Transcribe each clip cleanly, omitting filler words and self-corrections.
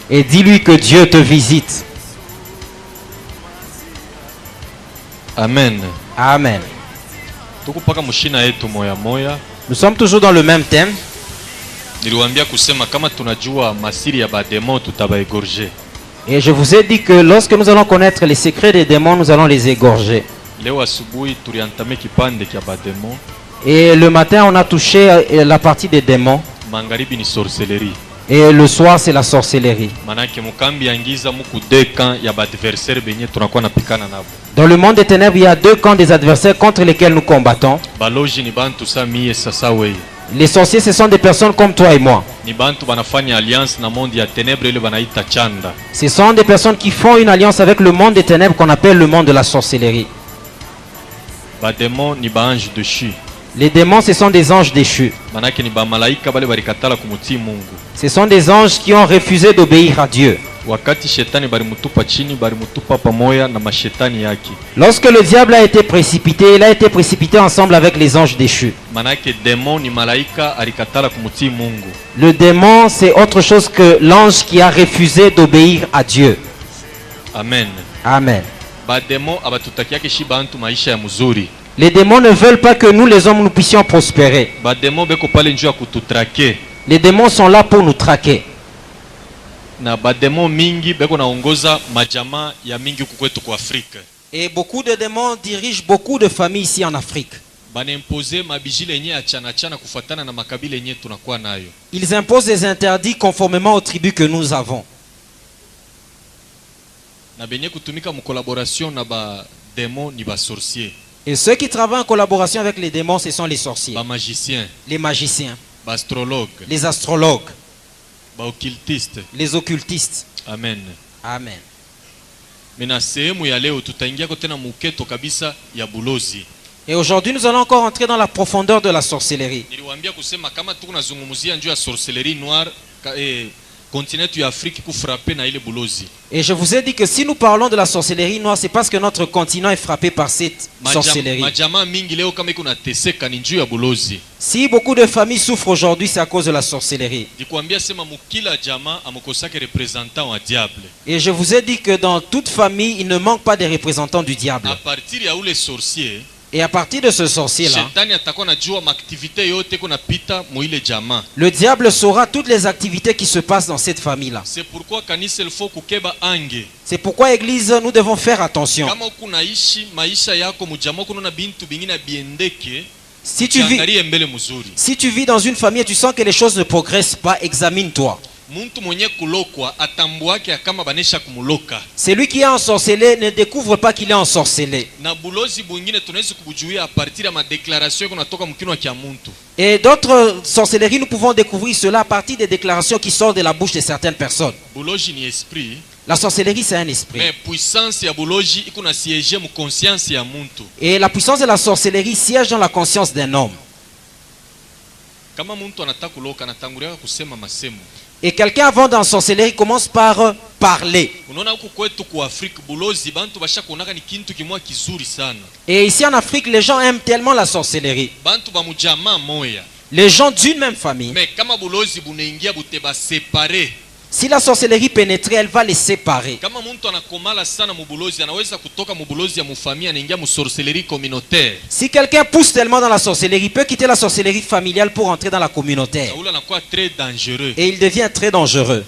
Et dis-lui que Dieu te visite. Amen. Amen. Nous sommes toujours dans le même thème. Et je vous ai dit que lorsque nous allons connaître les secrets des démons, nous allons les égorger. Et le matin, on a touché la partie des démons. Et le soir, c'est la sorcellerie. Dans le monde des ténèbres, il y a deux camps des adversaires contre lesquels nous combattons. Les sorciers, ce sont des personnes comme toi et moi. Ce sont des personnes qui font une alliance avec le monde des ténèbres qu'on appelle le monde de la sorcellerie. Les démons, ce sont des anges déchus. Ce sont des anges qui ont refusé d'obéir à Dieu. Lorsque le diable a été précipité, il a été précipité ensemble avec les anges déchus. Le démon, c'est autre chose que l'ange qui a refusé d'obéir à Dieu. Amen. Amen. Les démons ne veulent pas que nous, les hommes, nous puissions prospérer. Les démons sont là pour nous traquer. Et beaucoup de démons dirigent beaucoup de familles ici en Afrique. Ils imposent des interdits conformément aux tribus que nous avons. Et ceux qui travaillent en collaboration avec les démons, ce sont les sorciers, les magiciens, les astrologues, les occultistes. Amen. Amen. Et aujourd'hui, nous allons encore entrer dans la profondeur de la sorcellerie. Et je vous ai dit que si nous parlons de la sorcellerie noire, c'est parce que notre continent est frappé par cette sorcellerie. Si beaucoup de familles souffrent aujourd'hui, c'est à cause de la sorcellerie. Et je vous ai dit que dans toute famille, il ne manque pas des représentants du diable. Et à partir de ce sorcier-là, le diable saura toutes les activités qui se passent dans cette famille-là. C'est pourquoi, Église, nous devons faire attention. Si tu vis dans une famille et tu sens que les choses ne progressent pas, examine-toi. Celui qui est ensorcelé ne découvre pas qu'il est ensorcelé. Et d'autres sorcelleries, nous pouvons découvrir cela à partir des déclarations qui sortent de la bouche de certaines personnes. La sorcellerie, c'est un esprit. Et la puissance de la sorcellerie siège dans la conscience d'un homme. Et quelqu'un avant dans la sorcellerie commence par parler. Et ici en Afrique, les gens aiment tellement la sorcellerie. Les gens d'une même famille. Si la sorcellerie pénétrait, elle va les séparer. Si quelqu'un pousse tellement dans la sorcellerie, il peut quitter la sorcellerie familiale pour entrer dans la communautaire. Et il devient très dangereux.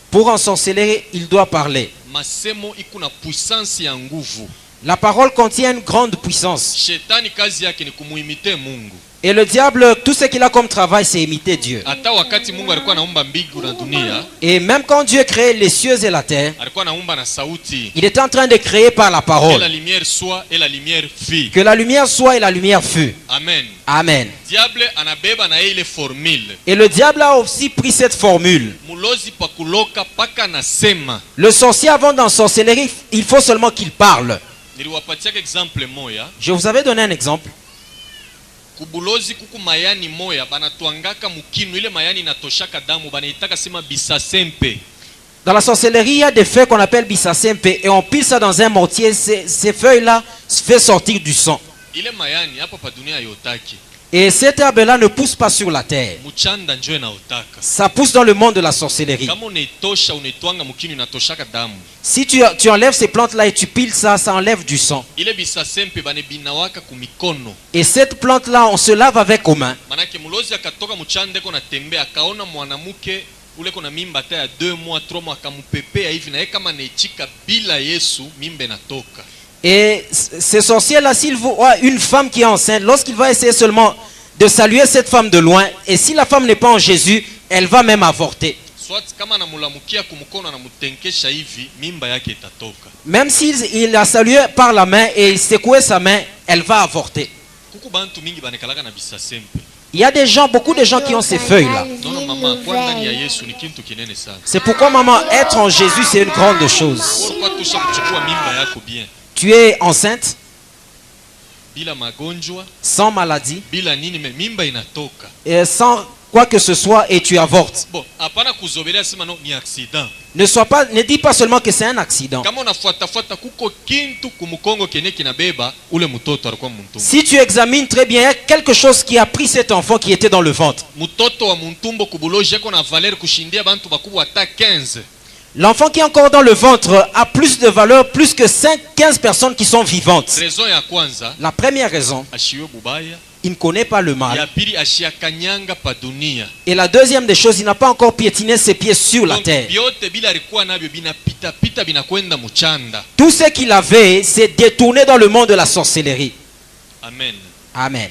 Pour ensorceler, il doit parler. La parole contient une grande puissance. Et le diable, tout ce qu'il a comme travail, c'est imiter Dieu. Et même quand Dieu créait les cieux et la terre, il était en train de créer par la parole. Que la lumière soit et la lumière fut. Amen. Amen. Et le diable a aussi pris cette formule. Le sorcier, avant d'ensorceler, il faut seulement qu'il parle. Je vous avais donné un exemple. Dans la sorcellerie, il y a des feuilles qu'on appelle bissasempe et on pile ça dans un mortier. Ces feuilles-là fait sortir du sang. Et cette herbe-là ne pousse pas sur la terre. Ça pousse dans le monde de la sorcellerie. Si tu enlèves ces plantes-là et tu piles ça, ça enlève du sang. Et cette plante-là, on se lave avec aux mains. Ule kona mimba hata ya 2 mois 3 mois akamupepea hivi na yeye kama anaichika bila Yesu mimba inatoka. Et ces sorciers-là, s'il voit une femme qui est enceinte, lorsqu'il va essayer seulement de saluer cette femme de loin, et si la femme n'est pas en Jésus, elle va même avorter. Même s'il la salué par la main et il secouait sa main, elle va avorter. Il y a des gens, beaucoup de gens qui ont ces feuilles-là. C'est pourquoi, maman, être en Jésus, c'est une grande chose. Tu es enceinte, sans maladie, et sans quoi que ce soit, et tu avortes. Ne dis pas seulement que c'est un accident. Si tu examines très bien, il y a quelque chose qui a pris cet enfant qui était dans le ventre. L'enfant qui est encore dans le ventre a plus de valeur, plus que 15 personnes qui sont vivantes. La première raison, il ne connaît pas le mal. Et la deuxième des choses, il n'a pas encore piétiné ses pieds sur la terre. Tout ce qu'il avait, c'est détourné dans le monde de la sorcellerie. Amen. Amen.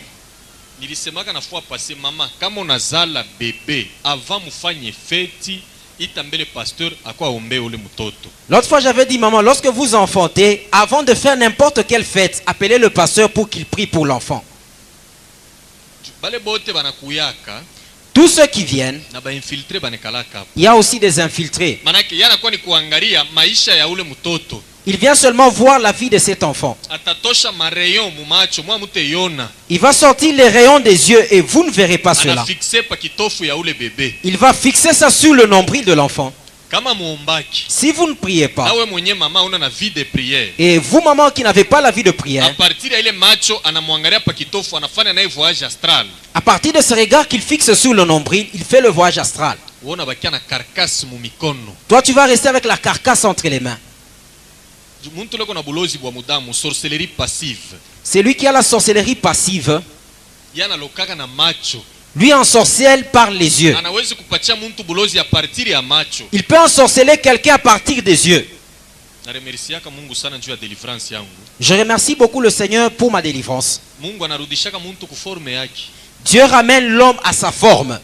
L'autre fois j'avais dit, maman, lorsque vous enfantez, avant de faire n'importe quelle fête, appelez le pasteur pour qu'il prie pour l'enfant. Tous ceux qui viennent, il y a aussi des infiltrés. Il vient seulement voir la vie de cet enfant. Il va sortir les rayons des yeux et vous ne verrez pas cela. Il va fixer ça sur le nombril de l'enfant. Si vous ne priez pas, et vous, maman, qui n'avez pas la vie de prière, à partir de ce regard qu'il fixe sur le nombril, il fait le voyage astral. Toi, tu vas rester avec la carcasse entre les mains. C'est lui qui a la sorcellerie passive. Lui ensorcelle par les yeux. Il peut ensorceler quelqu'un à partir des yeux. Je remercie beaucoup le Seigneur pour ma délivrance. Dieu ramène l'homme à sa forme.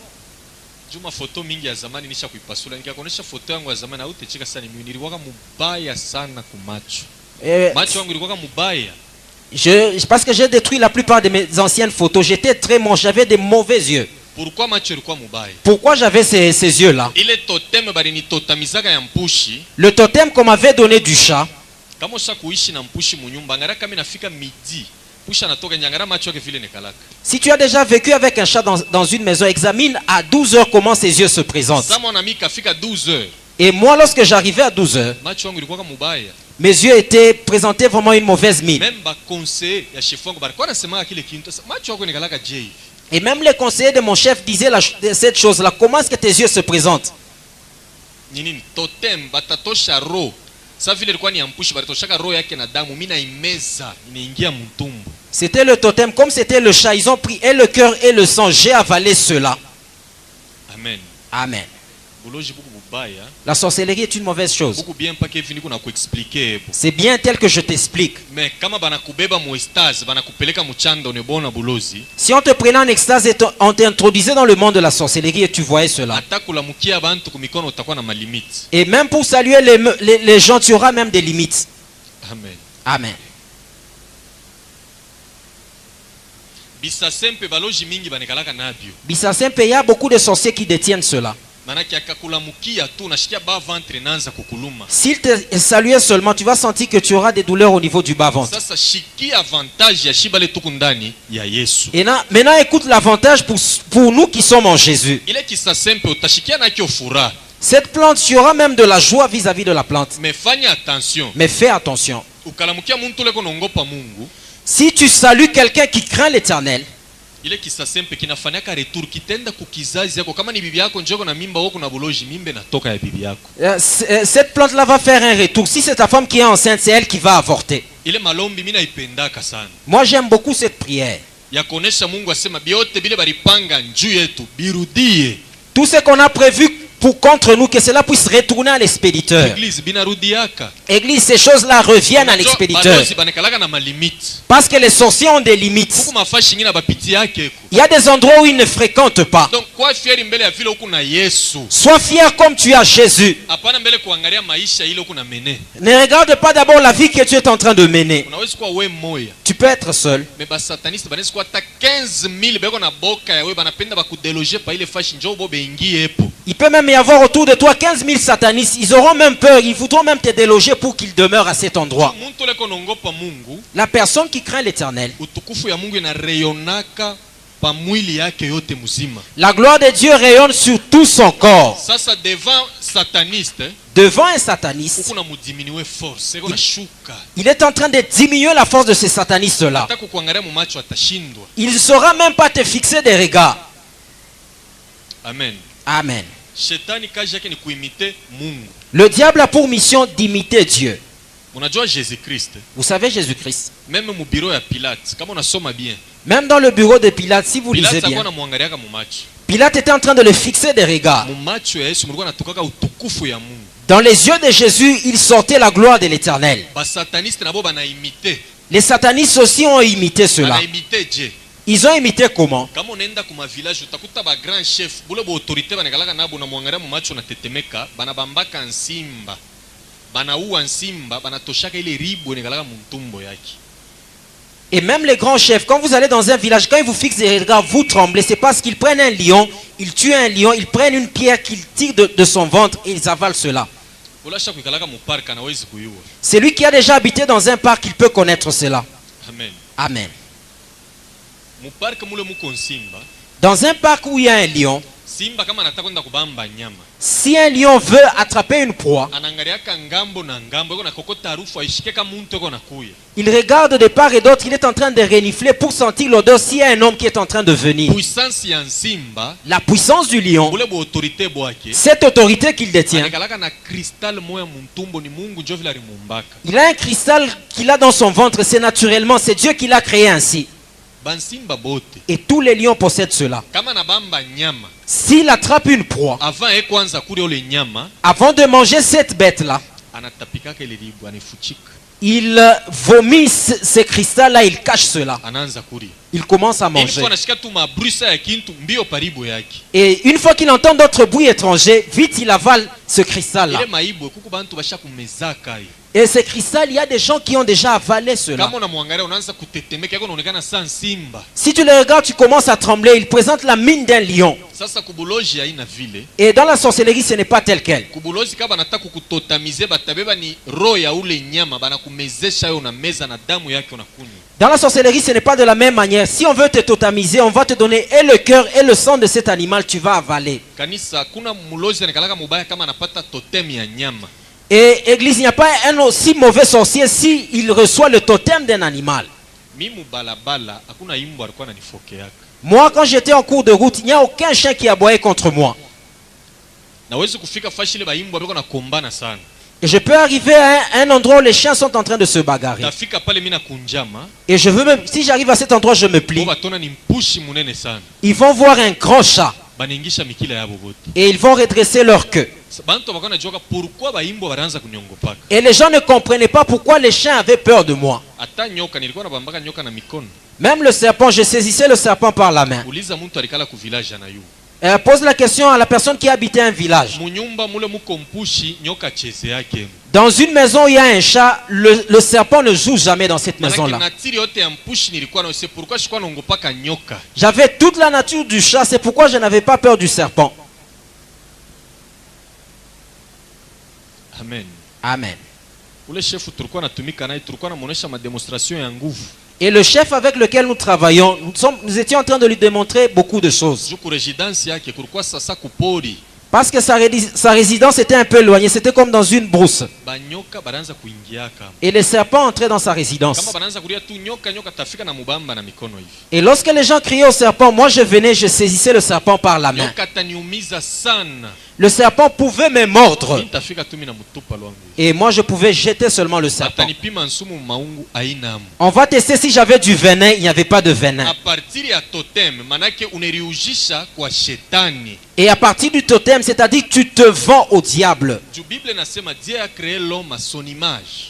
Parce que j'ai détruit la plupart de mes anciennes photos. J'étais très moche, j'avais des mauvais yeux. Pourquoi j'avais ces yeux-là? Le totem qu'on m'avait donné du chat, si tu as déjà vécu avec un chat dans une maison, examine à 12 heures comment ses yeux se présentent. Et moi, lorsque j'arrivais à 12 heures, mes yeux étaient présentés vraiment une mauvaise mine. Et même les conseillers de mon chef disaient cette chose-là. Comment est-ce que tes yeux se présentent? C'était le totem. Comme c'était le chat, ils ont pris et le cœur et le sang. J'ai avalé cela. Amen. Amen. La sorcellerie est une mauvaise chose. C'est bien tel que je t'explique. Si on te prenait en extase et on t'introduisait dans le monde de la sorcellerie et tu voyais cela. Et même pour saluer les gens, tu auras même des limites. Amen. Amen. Bissasempe, il y a beaucoup de sorciers qui détiennent cela. S'il te saluait seulement, tu vas sentir que tu auras des douleurs au niveau du bas-ventre. Et maintenant, écoute l'avantage pour nous qui sommes en Jésus. Cette plante, tu auras même de la joie vis-à-vis de la plante. Mais fais attention. Si tu salues quelqu'un qui craint l'Éternel, ile kisasempe kinafanyaka retour kitenda kukizazi yako kama ni bibi yako njoko na mimba wako na boloji mimbe natoka ya bibi yako. Cette plante là va faire un retour. Si c'est ta femme qui est enceinte, c'est elle qui va avorter. Ile malombi mimi naipendaka sana. Moi j'aime beaucoup cette prière. Ya kuonesha Mungu asema biote bile baripanga njuu yetu birudie. Tout ce qu'on a prévu pour contre nous, que cela puisse retourner à l'expéditeur. Église, ces choses-là reviennent à l'expéditeur. Parce que les sorciers ont des limites. Il y a des endroits où ils ne fréquentent pas. Donc, sois fier comme tu as Jésus. Ne regarde pas d'abord la vie que tu es en train de mener. Tu peux être seul. Il peut même y avoir autour de toi 15 000 satanistes. Ils auront même peur. Ils voudront même te déloger pour qu'ils demeurent à cet endroit. La personne qui craint l'Éternel, la gloire de Dieu rayonne sur tout son corps. Devant un sataniste, il est en train de diminuer la force de ces satanistes-là. Il ne saura même pas te fixer des regards. Amen. Amen. Le diable a pour mission d'imiter Dieu. Vous savez Jésus-Christ. Même dans le bureau de Pilate, si vous lisez bien, Pilate était en train de le fixer des regards. Dans les yeux de Jésus, il sortait la gloire de l'Éternel. Les satanistes aussi ont imité cela. Ils ont imité comment? Et même les grands chefs, quand vous allez dans un village, quand ils vous fixent des regards, vous tremblez. C'est parce qu'ils prennent un lion, ils tuent un lion, ils prennent une pierre qu'ils tirent de son ventre et ils avalent cela. Celui qui a déjà habité dans un parc, il peut connaître cela. Amen. Amen. Dans un parc où il y a un lion, si un lion veut attraper une proie, il regarde de part et d'autre, il est en train de renifler pour sentir l'odeur s'il y a un homme qui est en train de venir. La puissance du lion, cette autorité qu'il détient, il a un cristal qu'il a dans son ventre, c'est naturellement, c'est Dieu qui l'a créé ainsi. Et tous les lions possèdent cela. S'il attrape une proie, avant de manger cette bête-là, il vomit ce cristal-là, il cache cela. Il commence à manger. Et une fois qu'il entend d'autres bruits étrangers, vite il avale ce cristal-là. Et ce cristal, il y a des gens qui ont déjà avalé cela. Si tu le regardes, tu commences à trembler. Il présente la mine d'un lion. Et dans la sorcellerie, ce n'est pas tel quel. Dans la sorcellerie, ce n'est pas de la même manière. Si on veut te totamiser, on va te donner et le cœur et le sang de cet animal, tu vas avaler. Et église, il n'y a pas un aussi mauvais sorcier s'il reçoit le totem d'un animal. Moi, quand j'étais en cours de route, il n'y a aucun chien qui aboyait contre moi. Et je peux arriver à un endroit où les chiens sont en train de se bagarrer. Et je veux même, si j'arrive à cet endroit, je me plie. Ils vont voir un grand chat. Et ils vont redresser leur queue. Et les gens ne comprenaient pas pourquoi les chiens avaient peur de moi. Même le serpent, je saisissais le serpent par la main. Pose la question à la personne qui habitait un village. Dans une maison où il y a un chat, le serpent ne joue jamais dans cette maison-là. J'avais toute la nature du chat, c'est pourquoi je n'avais pas peur du serpent. Amen. Amen. Et le chef avec lequel nous travaillons, nous étions en train de lui démontrer beaucoup de choses. Parce que sa résidence était un peu éloignée, c'était comme dans une brousse. Et les serpents entraient dans sa résidence. Et lorsque les gens criaient au serpent, moi je venais, je saisissais le serpent par la main. Le serpent pouvait me mordre. Et moi je pouvais jeter seulement le serpent. On va tester si j'avais du venin, il n'y avait pas de venin. Et à partir du totem, c'est-à-dire que tu te vends au diable.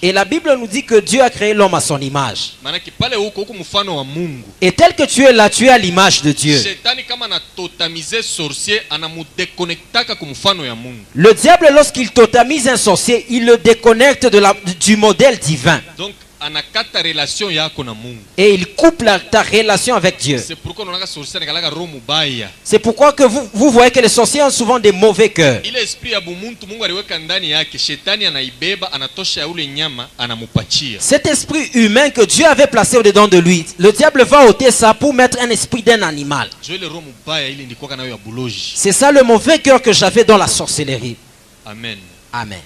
Et la Bible nous dit que Dieu a créé l'homme à son image. Et tel que tu es là, tu es à l'image de Dieu. Le diable, lorsqu'il totamise un sorcier, il le déconnecte du modèle divin. Et il coupe ta relation avec Dieu. C'est pourquoi que vous voyez que les sorciers ont souvent des mauvais cœurs. Cet esprit humain que Dieu avait placé au-dedans de lui, le diable va ôter ça pour mettre un esprit d'un animal. C'est ça le mauvais cœur que j'avais dans la sorcellerie. Amen. Amen.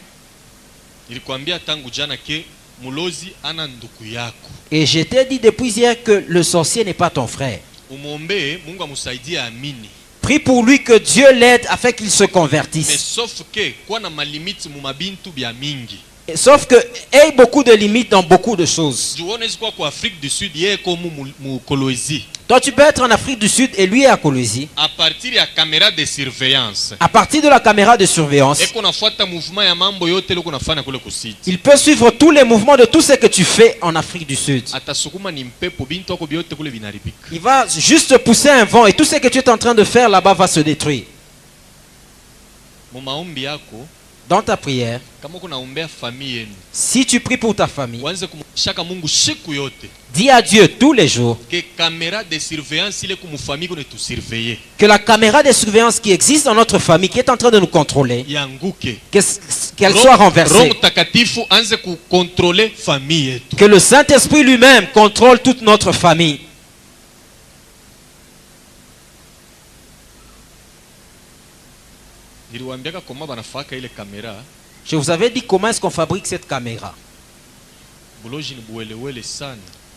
Et je t'ai dit depuis hier que le sorcier n'est pas ton frère. Prie pour lui que Dieu l'aide afin qu'il se convertisse. Sauf que ait beaucoup de limites dans beaucoup de choses. Toi tu peux être en Afrique du Sud et lui est à Colosie. À partir de la caméra de surveillance. À partir de la caméra de surveillance. Il peut suivre tous les mouvements de tout ce que tu fais en Afrique du Sud. Il va juste pousser un vent et tout ce que tu es en train de faire là-bas va se détruire. Dans ta prière, si tu pries pour ta famille, dis à Dieu tous les jours que la caméra de surveillance qui existe dans notre famille, qui est en train de nous contrôler, qu'elle soit renversée. Que le Saint-Esprit lui-même contrôle toute notre famille. Je vous avais dit comment est-ce qu'on fabrique cette caméra.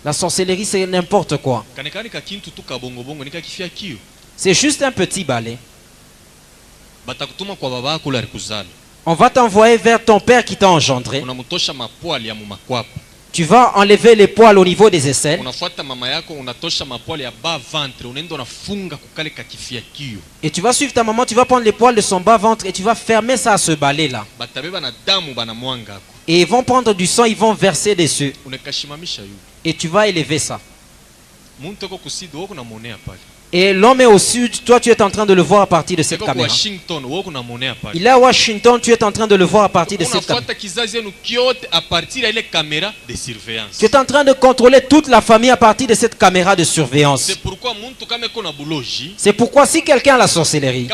La sorcellerie, c'est n'importe quoi. C'est juste un petit balai. On va t'envoyer vers ton père qui t'a engendré. Tu vas enlever les poils au niveau des aisselles. Et tu vas suivre ta maman, tu vas prendre les poils de son bas-ventre et tu vas fermer ça à ce balai-là. Et ils vont prendre du sang, ils vont verser dessus. Et tu vas élever ça. Et l'homme est au sud, toi tu es en train de le voir à partir de cette caméra. Il est à Washington, tu es en train de le voir à partir de cette caméra. Tu es en train de contrôler toute la famille à partir de cette caméra de surveillance. C'est pourquoi si quelqu'un a la sorcellerie,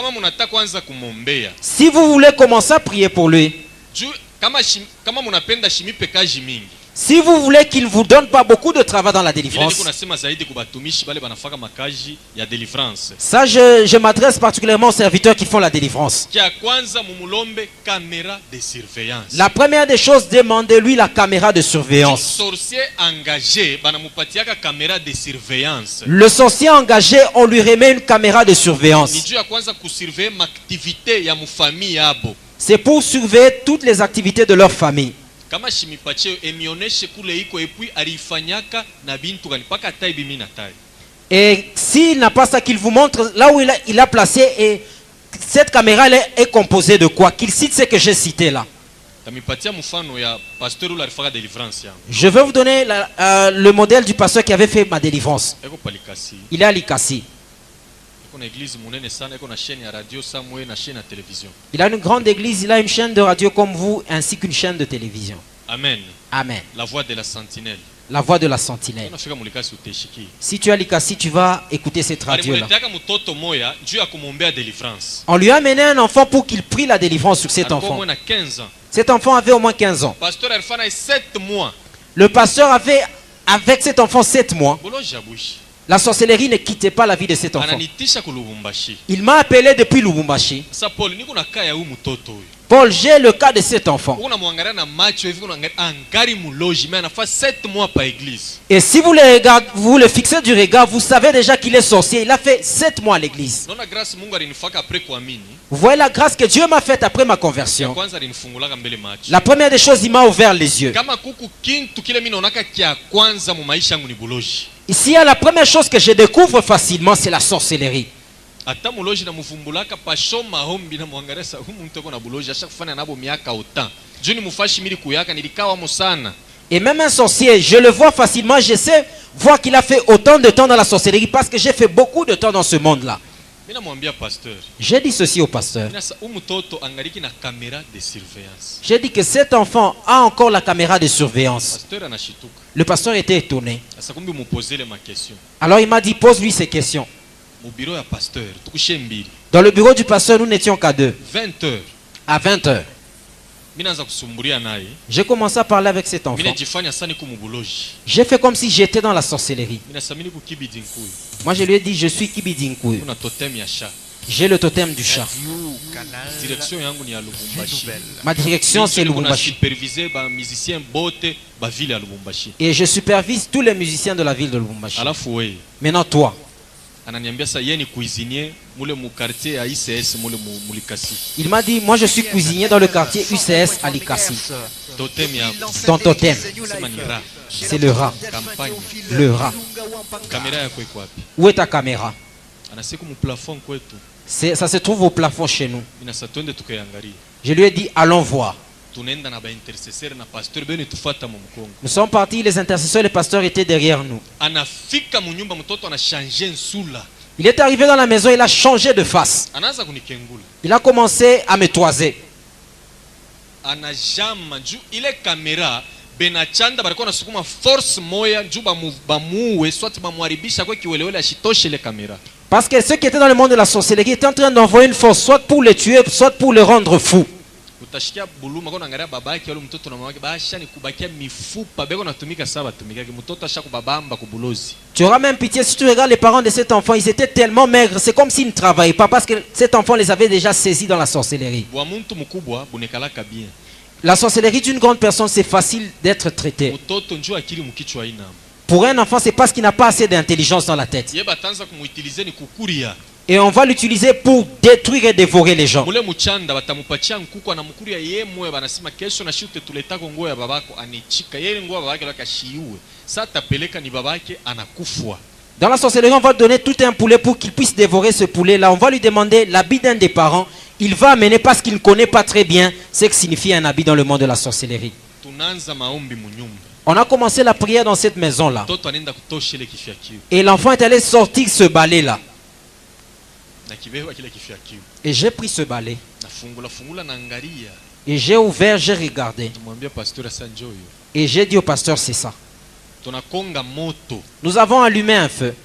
si vous voulez commencer à prier pour lui, si vous voulez qu'il ne vous donne pas beaucoup de travail dans la délivrance, ça je m'adresse particulièrement aux serviteurs qui font la délivrance. La première des choses, demandez-lui la caméra de surveillance. Le sorcier engagé, on lui remet une caméra de surveillance. C'est pour surveiller toutes les activités de leur famille. Et s'il n'a pas ça, qu'il vous montre là où il a placé, et cette caméra est composée de quoi? Qu'il cite ce que j'ai cité là. Je vais vous donner le modèle du pasteur qui avait fait ma délivrance. Il est à Likasi. Il a une grande église, il a une chaîne de radio comme vous, ainsi qu'une chaîne de télévision. Amen. Amen. La voix de la sentinelle. La voix de la sentinelle. Si tu as Likasi, tu vas écouter cette radio-là. On lui a amené un enfant pour qu'il prie la délivrance sur cet enfant. Cet enfant avait au moins 15 ans. Le pasteur avait avec cet enfant 7 mois. La sorcellerie ne quittait pas la vie de cet enfant. Il m'a appelé depuis Lubumbashi. Paul, j'ai le cas de cet enfant. Et si vous le fixez du regard, vous savez déjà qu'il est sorcier. Il a fait 7 mois à l'église. Vous voyez la grâce que Dieu m'a faite après ma conversion. La première des choses, il m'a ouvert les yeux. Ici, la première chose que je découvre facilement, c'est la sorcellerie. Et même un sorcier, je le vois facilement, je sais voir qu'il a fait autant de temps dans la sorcellerie parce que j'ai fait beaucoup de temps dans ce monde-là. J'ai dit ceci au pasteur. J'ai dit que cet enfant a encore la caméra de surveillance. Le pasteur était étonné. Alors il m'a dit, pose-lui ces questions. Dans le bureau du pasteur, nous n'étions qu'à 2. À 20 heures. J'ai commencé à parler avec cet enfant. J'ai fait comme si j'étais dans la sorcellerie. Moi je lui ai dit, je suis Kibidinkou. J'ai le totem du chat. Ma direction c'est Lubumbashi. Et je supervise tous les musiciens de la ville de Lubumbashi. Maintenant toi. Il m'a dit, moi je suis cuisinier dans le quartier UCS à Likasi. Ton totem, c'est le rat. Le rat. Où est ta caméra? Ça se trouve au plafond chez nous. Je lui ai dit, allons voir. Nous sommes partis, les intercesseurs et les pasteurs étaient derrière nous. Il est arrivé dans la maison, il a changé de face. Il a commencé à me toiser. Parce que ceux qui étaient dans le monde de la sorcellerie étaient en train d'envoyer une force, soit pour le tuer, soit pour le rendre fou. Tu auras même pitié si tu regardes les parents de cet enfant, ils étaient tellement maigres, c'est comme s'ils ne travaillaient pas parce que cet enfant les avait déjà saisis dans la sorcellerie. La sorcellerie d'une grande personne, c'est facile d'être traité. Pour un enfant, c'est parce qu'il n'a pas assez d'intelligence dans la tête. Et on va l'utiliser pour détruire et dévorer les gens. Dans la sorcellerie, on va donner tout un poulet pour qu'il puisse dévorer ce poulet-là. On va lui demander l'habit d'un des parents. Il va amener parce qu'il ne connaît pas très bien ce que signifie un habit dans le monde de la sorcellerie. On a commencé la prière dans cette maison-là. Et l'enfant est allé sortir ce balai-là. Et j'ai pris ce balai. Et j'ai ouvert, j'ai regardé. Et j'ai dit au pasteur, c'est ça. Nous avons allumé un feu.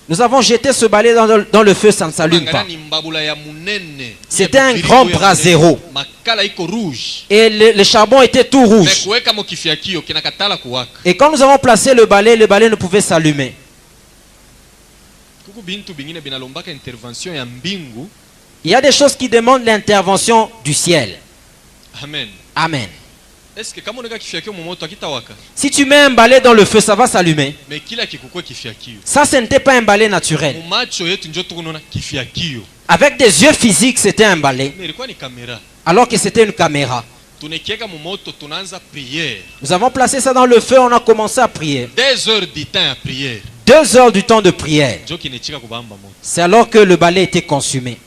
Nous avons jeté ce balai dans le feu, ça ne s'allume pas. C'était un grand brasero. Et le charbon était tout rouge. Et quand nous avons placé le balai ne pouvait s'allumer. Il y a des choses qui demandent l'intervention du ciel. Amen. Amen. Si tu mets un balai dans le feu, ça va s'allumer. Ça, ce n'était pas un balai naturel. Avec des yeux physiques, c'était un balai. Alors que c'était une caméra. Nous avons placé ça dans le feu, on a commencé à prier. 2 heures du temps à prière. 2 heures du temps de prière. C'est alors que le balai était consumé.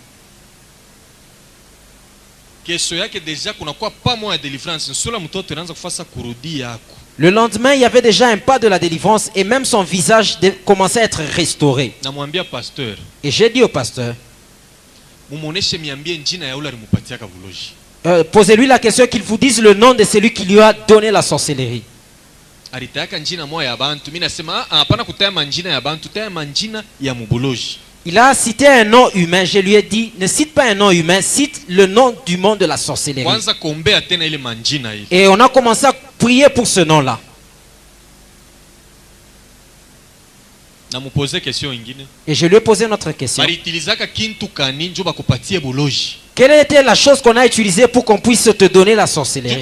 Le lendemain, il y avait déjà un pas de la délivrance et même son visage commençait à être restauré. Et j'ai dit au pasteur, posez-lui la question qu'il vous dise le nom de celui qui lui a donné la sorcellerie. Il a cité un nom humain. Je lui ai dit, ne cite pas un nom humain, cite le nom du monde de la sorcellerie. Et on a commencé à prier pour ce nom-là. Et je lui ai posé une autre question. Quelle était la chose qu'on a utilisée pour qu'on puisse te donner la sorcellerie?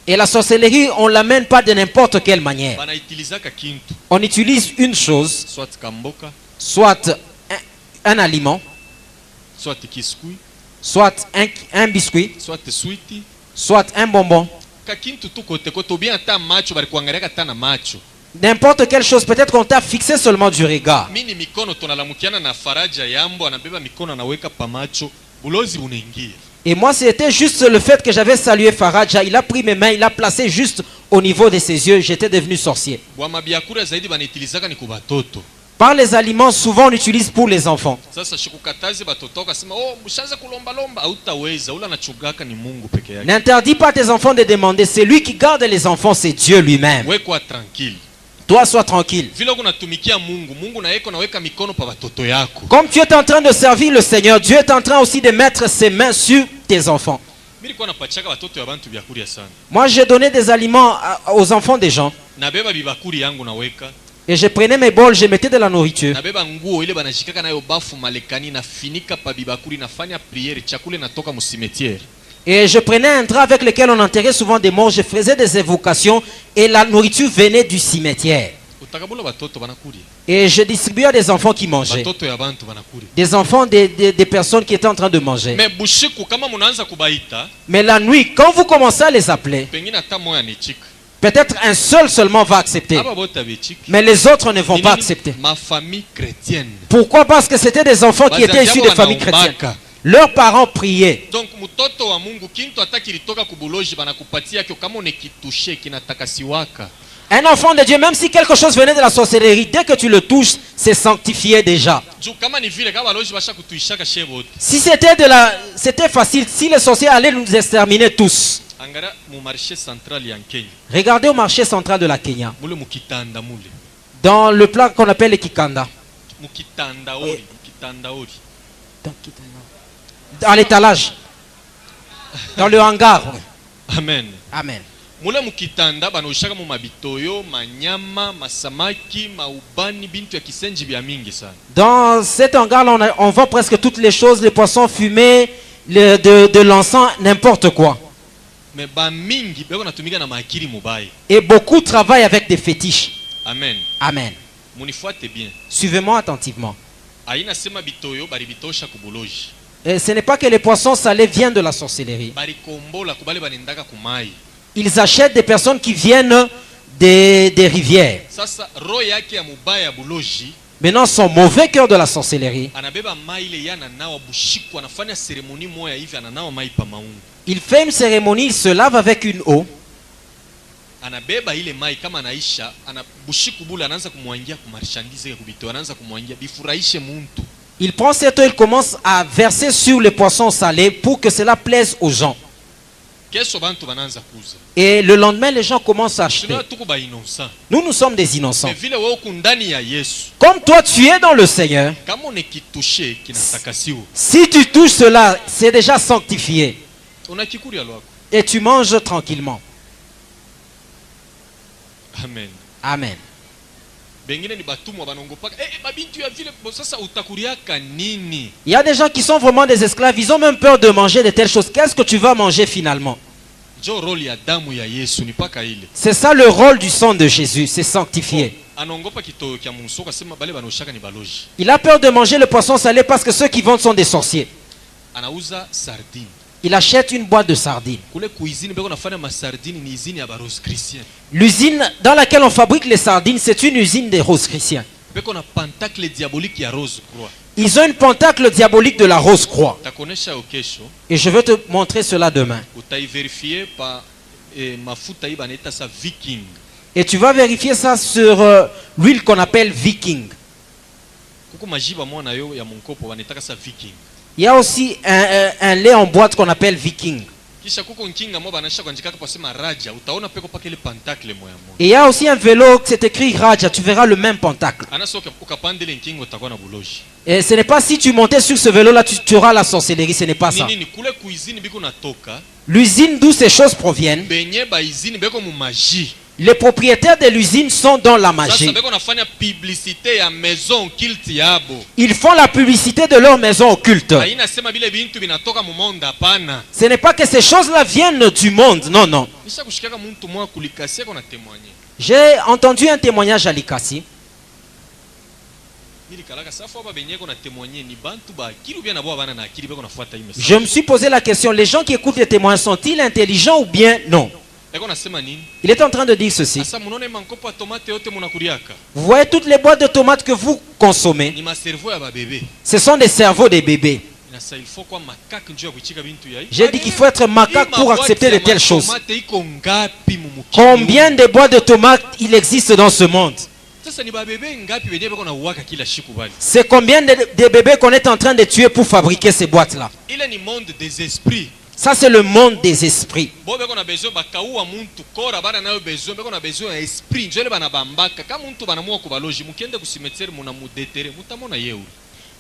Et la sorcellerie, on ne l'amène pas de n'importe quelle manière. On utilise une chose, soit un aliment, soit un biscuit, soit un bonbon. N'importe quelle chose, peut-être qu'on t'a fixé seulement du regard. Et moi, c'était juste le fait que j'avais salué Faraja. Il a pris mes mains, il a placé juste au niveau de ses yeux. J'étais devenu sorcier. Par les aliments, souvent on utilise pour les enfants. N'interdis pas à tes enfants de demander. C'est lui qui garde les enfants, c'est Dieu lui-même. Toi, sois tranquille. Comme tu es en train de servir le Seigneur, Dieu est en train aussi de mettre ses mains sur tes enfants. Moi, j'ai donné des aliments aux enfants des gens. Et je prenais mes bols, je mettais de la nourriture. Et je prenais un drap avec lequel on enterrait souvent des morts. Je faisais des évocations et la nourriture venait du cimetière. Et je distribuais à des enfants qui mangeaient. Des enfants, des personnes qui étaient en train de manger. Mais la nuit, quand vous commencez à les appeler, peut-être un seul seulement va accepter. Mais les autres ne vont pas accepter. Pourquoi? Parce que c'était des enfants qui étaient issus de familles chrétiennes. Leurs parents priaient. Donc, un enfant de Dieu, même si quelque chose venait de la sorcellerie, dès que tu le touches, c'est sanctifié déjà. Si c'était facile, si les sorciers allaient nous exterminer tous. Regardez au marché central de la Kenya. Dans le plat qu'on appelle le Kikanda. Dans l'étalage. Dans le hangar. Amen. Amen. Dans cet hangar, on voit presque toutes les choses, les poissons fumés, de l'encens, n'importe quoi. Et beaucoup travaillent avec des fétiches. Amen. Amen. Suivez-moi attentivement. Et ce n'est pas que les poissons salés viennent de la sorcellerie. Ils achètent des personnes qui viennent des rivières. Maintenant, son mauvais cœur de la sorcellerie, il fait une cérémonie, il se lave avec une eau. Il prend cette eau, il commence à verser sur les poissons salés pour que cela plaise aux gens. Et le lendemain, les gens commencent à acheter. Nous sommes des innocents. Comme toi, tu es dans le Seigneur. Si tu touches cela, c'est déjà sanctifié. Et tu manges tranquillement. Amen. Amen. Il y a des gens qui sont vraiment des esclaves. Ils ont même peur de manger de telles choses. Qu'est-ce que tu vas manger finalement? C'est ça le rôle du sang de Jésus. C'est sanctifié. Il a peur de manger le poisson salé parce que ceux qui vendent sont des sorciers. Il achète une boîte de sardines. L'usine dans laquelle on fabrique les sardines, c'est une usine des roses chrétiens. Ils ont une pentacle diabolique de la rose croix. Et je vais te montrer cela demain. Et tu vas vérifier ça sur l'huile qu'on appelle Viking. Il y a aussi un lait en boîte qu'on appelle Viking. Et il y a aussi un vélo, c'est écrit Raja, tu verras le même pentacle. Et ce n'est pas si tu montais sur ce vélo là, tu auras la sorcellerie, ce n'est pas ça. L'usine d'où ces choses proviennent, Les propriétaires de l'usine sont dans la magie. Ils font la publicité de leur maison occulte. Ce n'est pas que ces choses-là viennent du monde, non, non. J'ai entendu un témoignage à Likasi. Je me suis posé la question, les gens qui écoutent les témoins sont-ils intelligents ou bien non? Il est en train de dire ceci. Vous voyez toutes les boîtes de tomates que vous consommez. Ce sont des cerveaux des bébés. J'ai dit qu'il faut être macaque pour accepter de telles choses. Combien de boîtes de tomates il existe dans ce monde? C'est combien de bébés qu'on est en train de tuer pour fabriquer ces boîtes-là? Ça, c'est le monde des esprits.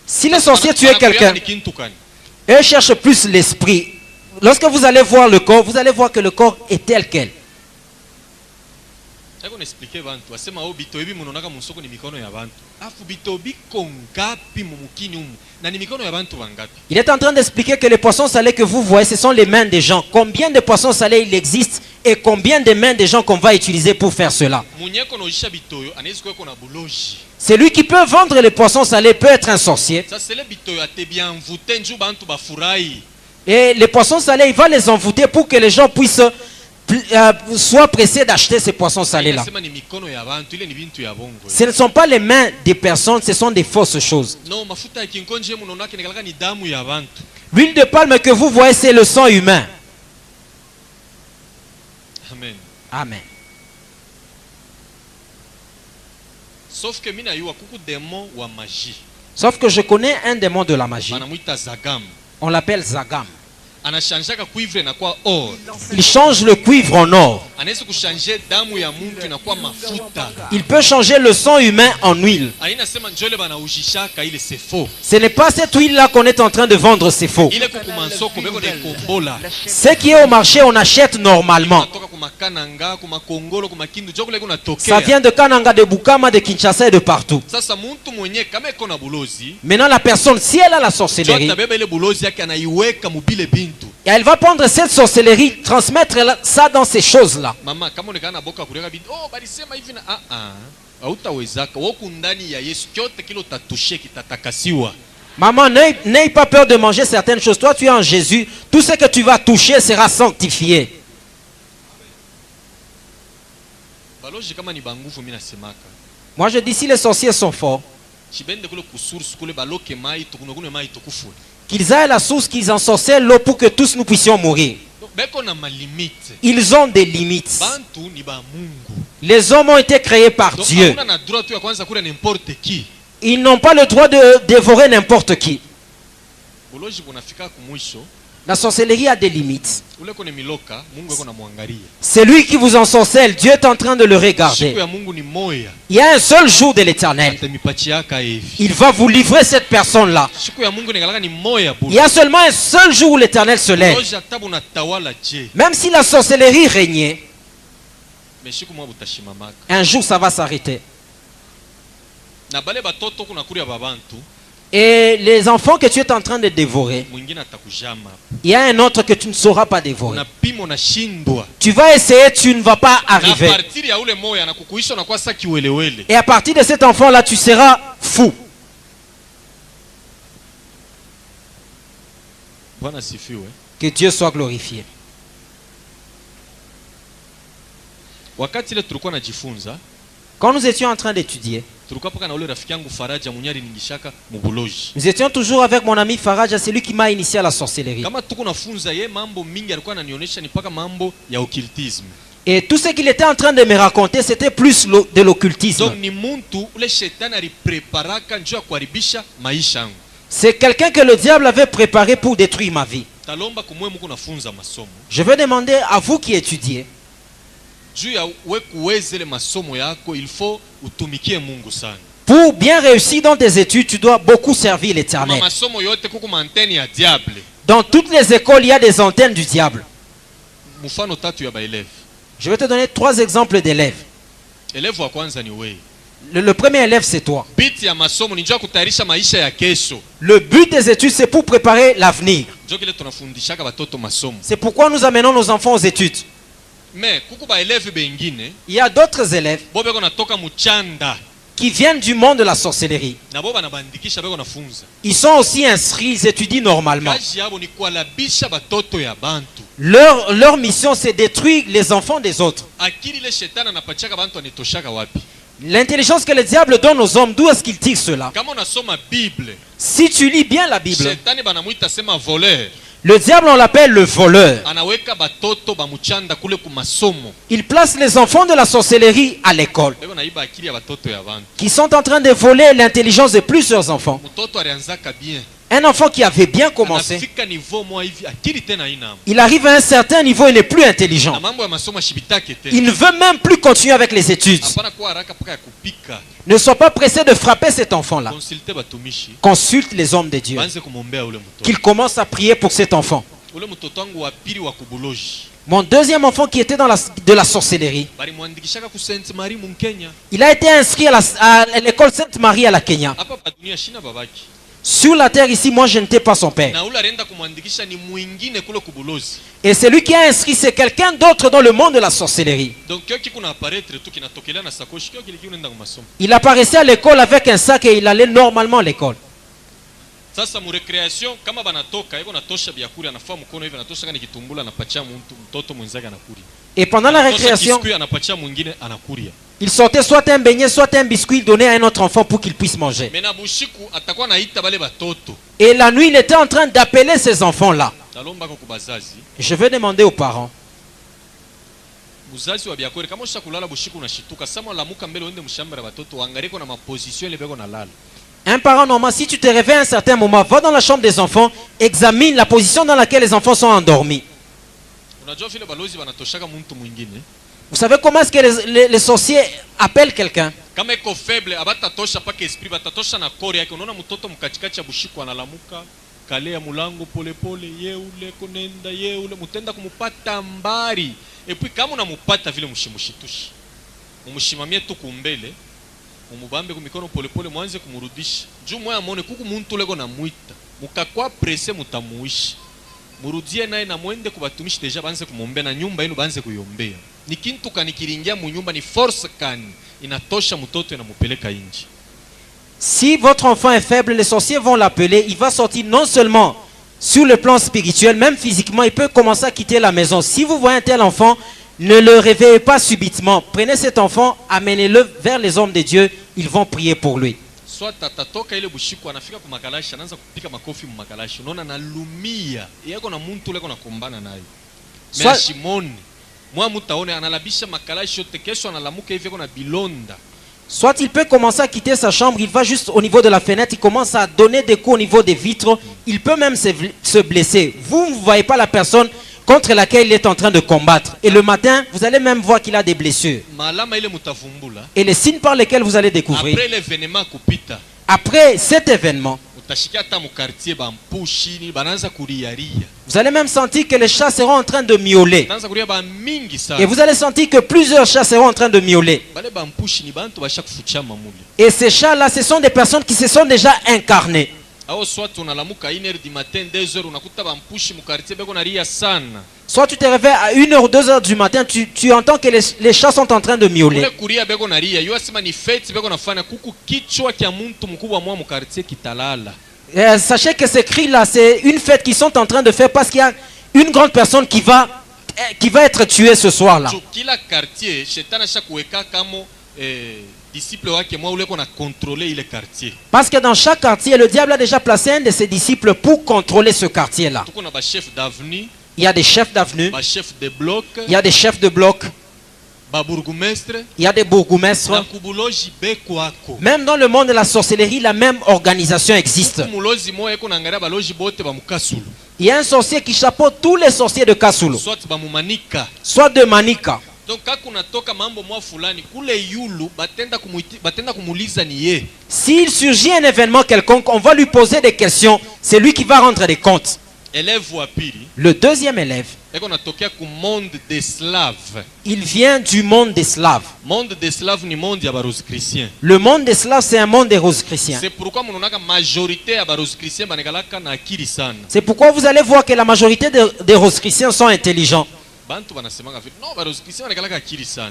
Si les sorciers tuent quelqu'un, eux cherchent plus l'esprit. Lorsque vous allez voir le corps, vous allez voir que le corps est tel quel. Il est en train d'expliquer que les poissons salés que vous voyez, ce sont les mains des gens. Combien de poissons salés il existe et combien de mains des gens qu'on va utiliser pour faire cela? Celui qui peut vendre les poissons salés peut être un sorcier. Et les poissons salés, il va les envoûter pour que les gens puissent soient pressés d'acheter ces poissons salés là. Ce ne sont pas les mains des personnes, ce sont des fausses choses. L'huile de palme que vous voyez, c'est le sang humain. Amen. Amen. Sauf que je connais un démon de la magie. On l'appelle Zagam. Il change le cuivre en or. Il peut changer le sang humain en huile. Ce n'est pas cette huile-là qu'on est en train de vendre, c'est faux. Ce qui est au marché, on achète normalement. Ça vient de Kananga, de Bukama, de Kinshasa et de partout. Maintenant, la personne, si elle a la sorcellerie, et elle va prendre cette sorcellerie, transmettre ça dans ces choses-là. Maman, n'aie pas peur de manger certaines choses. Toi, tu es en Jésus. Tout ce que tu vas toucher sera sanctifié. Moi, je dis, si les sorciers sont forts, qu'ils aillent à la source, qu'ils ensorcellent l'eau pour que tous nous puissions mourir. Ils ont des limites. Les hommes ont été créés par Dieu. Ils n'ont pas le droit de dévorer n'importe qui. La sorcellerie a des limites. C'est lui qui vous ensorcelle. Dieu est en train de le regarder. Il y a un seul jour de l'Éternel. Il va vous livrer cette personne-là. Il y a seulement un seul jour où l'Éternel se lève. Même si la sorcellerie régnait, un jour ça va s'arrêter. Et les enfants que tu es en train de dévorer, il y a un autre que tu ne sauras pas dévorer. Tu vas essayer, tu ne vas pas arriver. Et à partir de cet enfant-là, tu seras fou. Que Dieu soit glorifié. Quand nous étions en train d'étudier, nous étions toujours avec mon ami Faraja, celui qui m'a initié à la sorcellerie. Et tout ce qu'il était en train de me raconter, c'était plus de l'occultisme. C'est quelqu'un que le diable avait préparé pour détruire ma vie. Je veux demander à vous qui étudiez, pour bien réussir dans tes études, tu dois beaucoup servir l'Éternel. Dans toutes les écoles, il y a des antennes du diable. Je vais te donner 3 exemples d'élèves. Le premier élève, c'est toi. Le but des études, c'est pour préparer l'avenir. C'est pourquoi nous amenons nos enfants aux études. Mais il y a d'autres élèves qui viennent du monde de la sorcellerie. Ils sont aussi inscrits, ils étudient normalement. Leur mission, c'est détruire les enfants des autres. L'intelligence que le diable donne aux hommes, d'où est-ce qu'il tire cela? Si tu lis bien la Bible, le diable, on l'appelle le voleur. Il place les enfants de la sorcellerie à l'école, qui sont en train de voler l'intelligence de plusieurs enfants. Un enfant qui avait bien commencé, il arrive à un certain niveau et n'est plus intelligent. Il ne veut même plus continuer avec les études. Ne sois pas pressé de frapper cet enfant-là. Consulte les hommes de Dieu, qu'ils commencent à prier pour cet enfant. Mon deuxième enfant qui était de la sorcellerie, il a été inscrit à l'école Sainte-Marie à la Kenya. Sur la terre ici, moi je n'étais pas son père. Et celui qui a inscrit, c'est quelqu'un d'autre dans le monde de la sorcellerie. Il apparaissait à l'école avec un sac et il allait normalement à l'école. Et pendant la récréation, il sortait soit un beignet, soit un biscuit donné à un autre enfant pour qu'il puisse manger. Et la nuit, il était en train d'appeler ces enfants-là. Je vais demander aux parents. Un parent normal, si tu te réveilles à un certain moment, va dans la chambre des enfants, examine la position dans laquelle les enfants sont endormis. Vous savez comment est-ce que les sorciers appellent quelqu'un? Umubambe kumikono pole pole mwanze kumurudisha. Juu moya muone kuku muntu uleko na muita. Mukakwa presse mutamuishi. Murudie naye na mwende kubatumishi deja banze kumombe na nyumba yenu banze kuyombea. Ni kintu kanikiringia mu nyumba ni force kani inatosha mtoto inamupeleka nje. Si votre enfant est faible, les sorciers vont l'appeler, il va sortir non seulement sur le plan spirituel, même physiquement, il peut commencer à quitter la maison. Si vous voyez un tel enfant, ne le réveillez pas subitement. Prenez cet enfant, amenez-le vers les hommes de Dieu. Ils vont prier pour lui. Soit atatoka ile bushiku anafika kwa makalashi anaanza kupika makofi mu makalashi. Unaona analumia. Yako na muntu leko nakombana naye. Mais shimoni. Mwa mutaone analabisha makalashi yote kesho analamuka hivi na bilonda. Soit il peut commencer à quitter sa chambre, il va juste au niveau de la fenêtre, il commence à donner des coups au niveau des vitres. Il peut même se blesser. Vous ne voyez pas la personne contre laquelle il est en train de combattre. Et le matin, vous allez même voir qu'il a des blessures. Et les signes par lesquels vous allez découvrir. Après cet événement, vous allez même sentir que les chats seront en train de miauler. Et vous allez sentir que plusieurs chats seront en train de miauler. Et ces chats-là, ce sont des personnes qui se sont déjà incarnées. Soit tu te réveilles à 1h ou 2h du matin, tu entends que les chats sont en train de miauler. Sachez que ces cris-là, c'est une fête qu'ils sont en train de faire parce qu'il y a une grande personne qui va être tuée ce soir-là. Parce que dans chaque quartier, le diable a déjà placé un de ses disciples pour contrôler ce quartier-là. Il y a des chefs d'avenue, il y a des chefs de bloc, il y a des bourgmestres. Même dans le monde de la sorcellerie, la même organisation existe. Il y a un sorcier qui chapeaute tous les sorciers de Kasulu, soit de Manika. Donc quand kunatoka mambo mwa fulani kule yulu batenda kumuliza niye. S'il surgit un événement quelconque, on va lui poser des questions, c'est lui qui va rendre des comptes. Le deuxième élève, il vient du monde des Slaves. Le monde des Slaves, c'est un monde des Rosicruciens. C'est pourquoi vous allez voir que la majorité des Rosicruciens sont intelligents.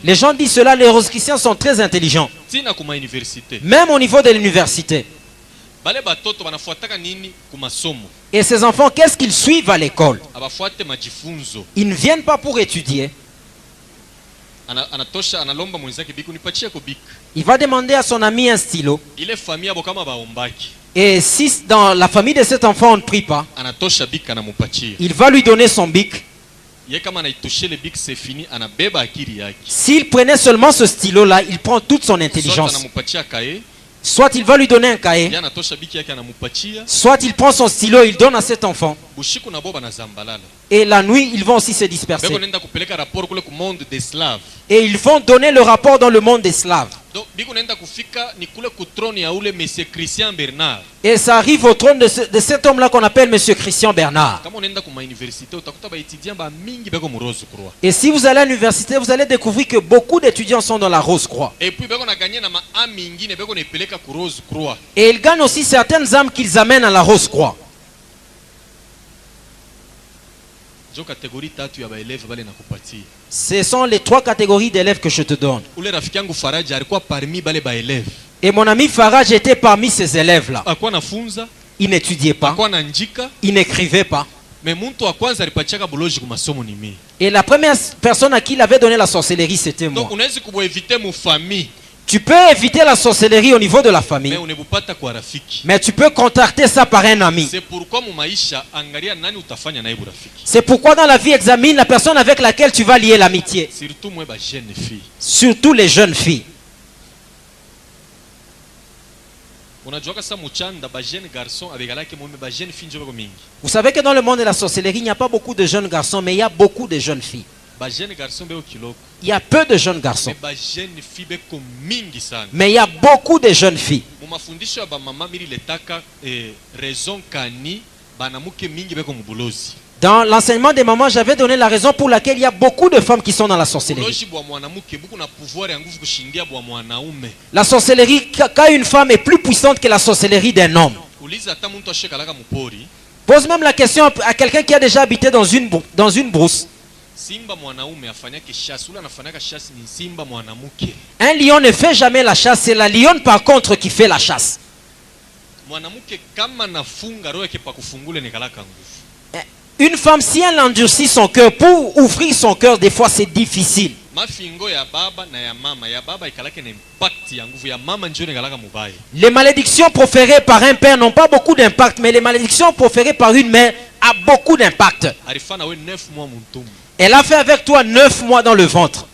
Les gens disent cela, les Rosicruciens sont très intelligents. Même au niveau de l'université. Et ces enfants, qu'est-ce qu'ils suivent à l'école? Ils ne viennent pas pour étudier. Il va demander à son ami un stylo. Et si dans la famille de cet enfant on ne prie pas, il va lui donner son bic. S'il prenait seulement ce stylo là, il prend toute son intelligence. Soit il va lui donner un cahier, soit il prend son stylo et il donne à cet enfant. Et la nuit, ils vont aussi se disperser. Et ils vont donner le rapport dans le monde des Slaves. Et ça arrive au trône de cet homme-là qu'on appelle M. Christian Bernard. Et si vous allez à l'université, vous allez découvrir que beaucoup d'étudiants sont dans la Rose-Croix. Et ils gagnent aussi certaines âmes qu'ils amènent à la Rose-Croix. Ce sont les 3 catégories d'élèves que je te donne. Et mon ami Faraj était parmi ces élèves-là. Il n'étudiait pas. Il n'écrivait pas. Et la première personne à qui il avait donné la sorcellerie, c'était moi. Tu peux éviter la sorcellerie au niveau de la famille, mais tu peux contacter ça par un ami. C'est pourquoi dans la vie, examine la personne avec laquelle tu vas lier l'amitié. Surtout les jeunes filles. Vous savez que dans le monde de la sorcellerie, il n'y a pas beaucoup de jeunes garçons, mais il y a beaucoup de jeunes filles. Il y a peu de jeunes garçons, mais il y a beaucoup de jeunes filles. Dans l'enseignement des mamans, j'avais donné la raison pour laquelle il y a beaucoup de femmes qui sont dans la sorcellerie. La sorcellerie qu'a une femme est plus puissante que la sorcellerie d'un homme. Pose même la question à quelqu'un qui a déjà habité dans une brousse. Un lion ne fait jamais la chasse, c'est la lionne par contre qui fait la chasse. Une femme, si elle endurcit son cœur, pour ouvrir son cœur, des fois c'est difficile. Les malédictions proférées par un père n'ont pas beaucoup d'impact, mais les malédictions proférées par une mère ont beaucoup d'impact. Elle a fait avec toi 9 mois dans le ventre.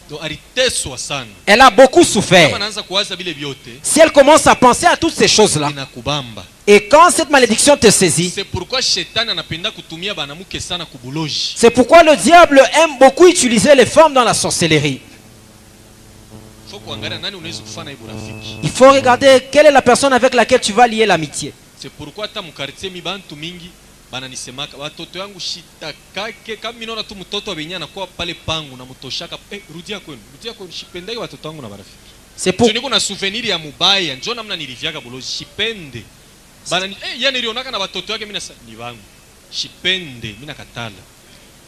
Elle a beaucoup souffert. Si elle commence à penser à toutes ces choses-là, et quand cette malédiction te saisit, c'est pourquoi le diable aime beaucoup utiliser les femmes dans la sorcellerie. Il faut regarder quelle est la personne avec laquelle tu vas lier l'amitié. C'est pourquoi bananisemaka watoto yangu shitakake kama ninaona tu mtoto abenyana kwa pale pangu na mtoshaka rudia kwenu shipendeke watoto wangu na marafiki. C'est pour niko na souvenir ya mubaya njoo namna nilivyaka bolozi shipende banani yani nilionaka na watoto wake mimi ni wangu shipende mimi nakatala.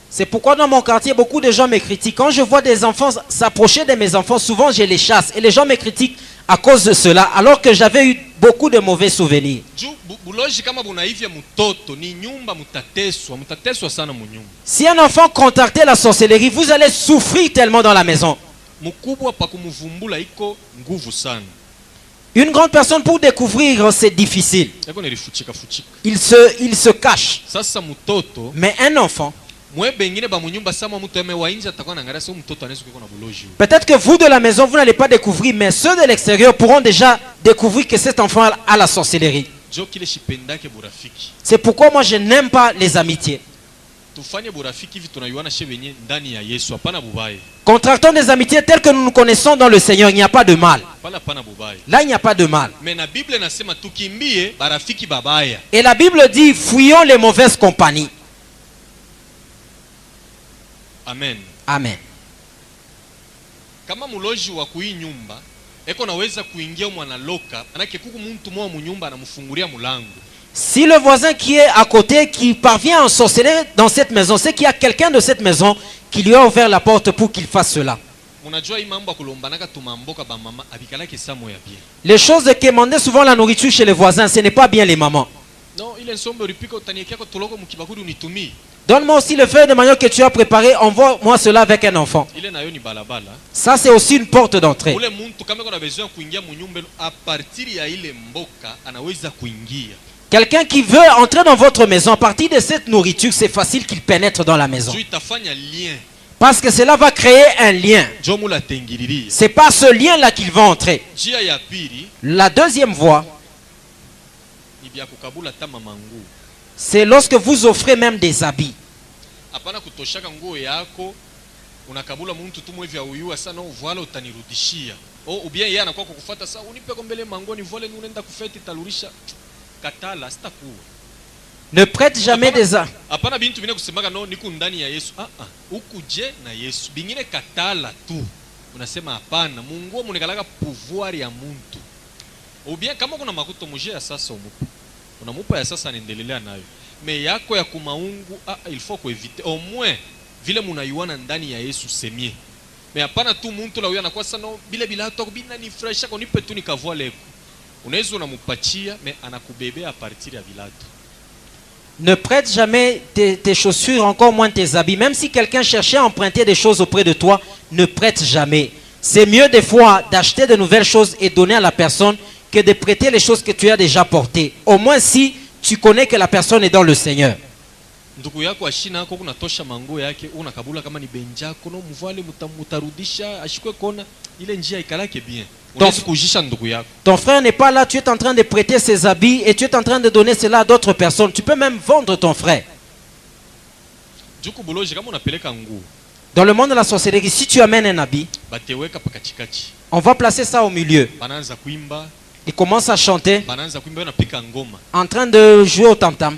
C'est pourquoi dans mon quartier beaucoup de gens me critiquent. Quand je vois des enfants s'approcher de mes enfants, souvent je les chasse et les gens me critiquent à cause de cela, alors que j'avais eu beaucoup de mauvais souvenirs. Si un enfant contactait la sorcellerie, vous allez souffrir tellement dans la maison. Une grande personne pour découvrir, c'est difficile. Il se cache. Mais un enfant, peut-être que vous de la maison, vous n'allez pas découvrir, mais ceux de l'extérieur pourront déjà découvrir que cet enfant a la sorcellerie. C'est pourquoi moi je n'aime pas les amitiés. Contractons des amitiés telles que nous nous connaissons dans le Seigneur, il n'y a pas de mal. Là, il n'y a pas de mal. Et la Bible dit, fuyons les mauvaises compagnies. Amen. Amen. Kama muloji wa kui nyumba eko naweza kuingia mwanaloka manake kuku muntu mwa munyumba anamfungulia mulango. Si le voisin qui est à côté qui parvient à ensorceler dans cette maison, c'est qu'il y a quelqu'un de cette maison qui lui a ouvert la porte pour qu'il fasse cela. Les choses qui demandent souvent la nourriture chez les voisins, ce n'est pas bien les mamans. Donne-moi aussi le feu de manioc que tu as préparé, envoie-moi cela avec un enfant. Ça c'est aussi une porte d'entrée. Quelqu'un qui veut entrer dans votre maison, à partir de cette nourriture, c'est facile qu'il pénètre dans la maison. Parce que cela va créer un lien. C'est par ce lien-là qu'il va entrer. La deuxième voie, c'est lorsque vous offrez même des habits. Ne prête jamais des habits. Unamupa ya sasa anaendelea nayo. Me yako ya kumaungu il faut kueviter au moins vile munayuana ndani ya Yesu semie. Me hapana tu muntu la uyana kwa sana bile bila hata kubina ni fresh kwa nipe tu nikavua leko. Unaweza unamupatia me anakubebea a partir ya vilato. Ne prête jamais tes chaussures, encore moins tes habits. Même si quelqu'un cherchait à emprunter des choses auprès de toi, ne prête jamais. C'est mieux des fois d'acheter de nouvelles choses et donner à la personne que de prêter les choses que tu as déjà portées. Au moins si tu connais que la personne est dans le Seigneur. Ton frère n'est pas là, tu es en train de prêter ses habits et tu es en train de donner cela à d'autres personnes. Tu peux même vendre ton frère. Dans le monde de la sorcellerie, si tu amènes un habit, on va placer ça au milieu. Il commence à chanter, en train de jouer au tam-tam.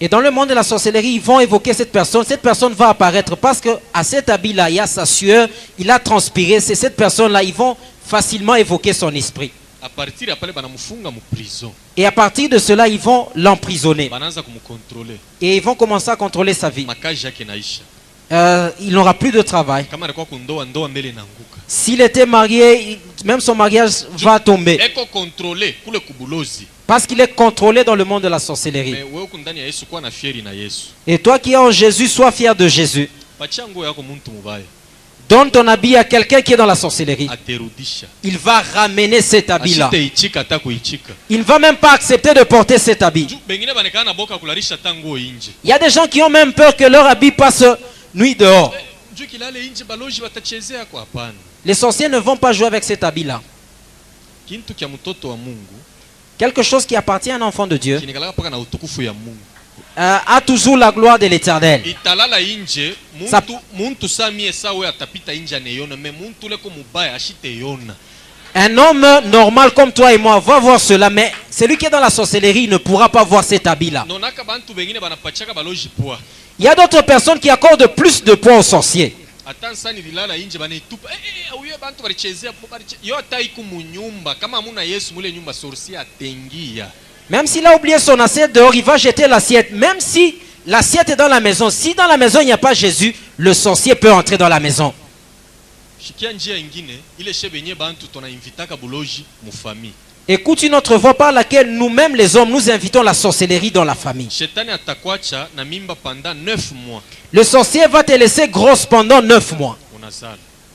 Et dans le monde de la sorcellerie, ils vont évoquer cette personne va apparaître parce que à cet habit-là, il y a sa sueur, il a transpiré, c'est cette personne-là, ils vont facilement évoquer son esprit. Et à partir de cela, ils vont l'emprisonner. Et ils vont commencer à contrôler sa vie. Il n'aura plus de travail. S'il était marié, même son mariage va tomber. Parce qu'il est contrôlé dans le monde de la sorcellerie. Et toi qui es en Jésus, sois fier de Jésus. Donne ton habit à quelqu'un qui est dans la sorcellerie. Il va ramener cet habit-là. Il ne va même pas accepter de porter cet habit. Il y a des gens qui ont même peur que leur habit passe nuit dehors. Les sorciers ne vont pas jouer avec cet habit-là. Quelque chose qui appartient à un enfant de Dieu a toujours la gloire de l'Éternel. Un homme normal comme toi et moi va voir cela, mais celui qui est dans la sorcellerie ne pourra pas voir cet habit-là. Il y a d'autres personnes qui accordent plus de poids aux sorciers. Même s'il a oublié son assiette dehors, il va jeter l'assiette. Même si l'assiette est dans la maison, si dans la maison il n'y a pas Jésus, le sorcier peut entrer dans la maison. Écoute une autre voie par laquelle nous-mêmes les hommes nous invitons la sorcellerie dans la famille. Le sorcier va te laisser grosse pendant 9 mois.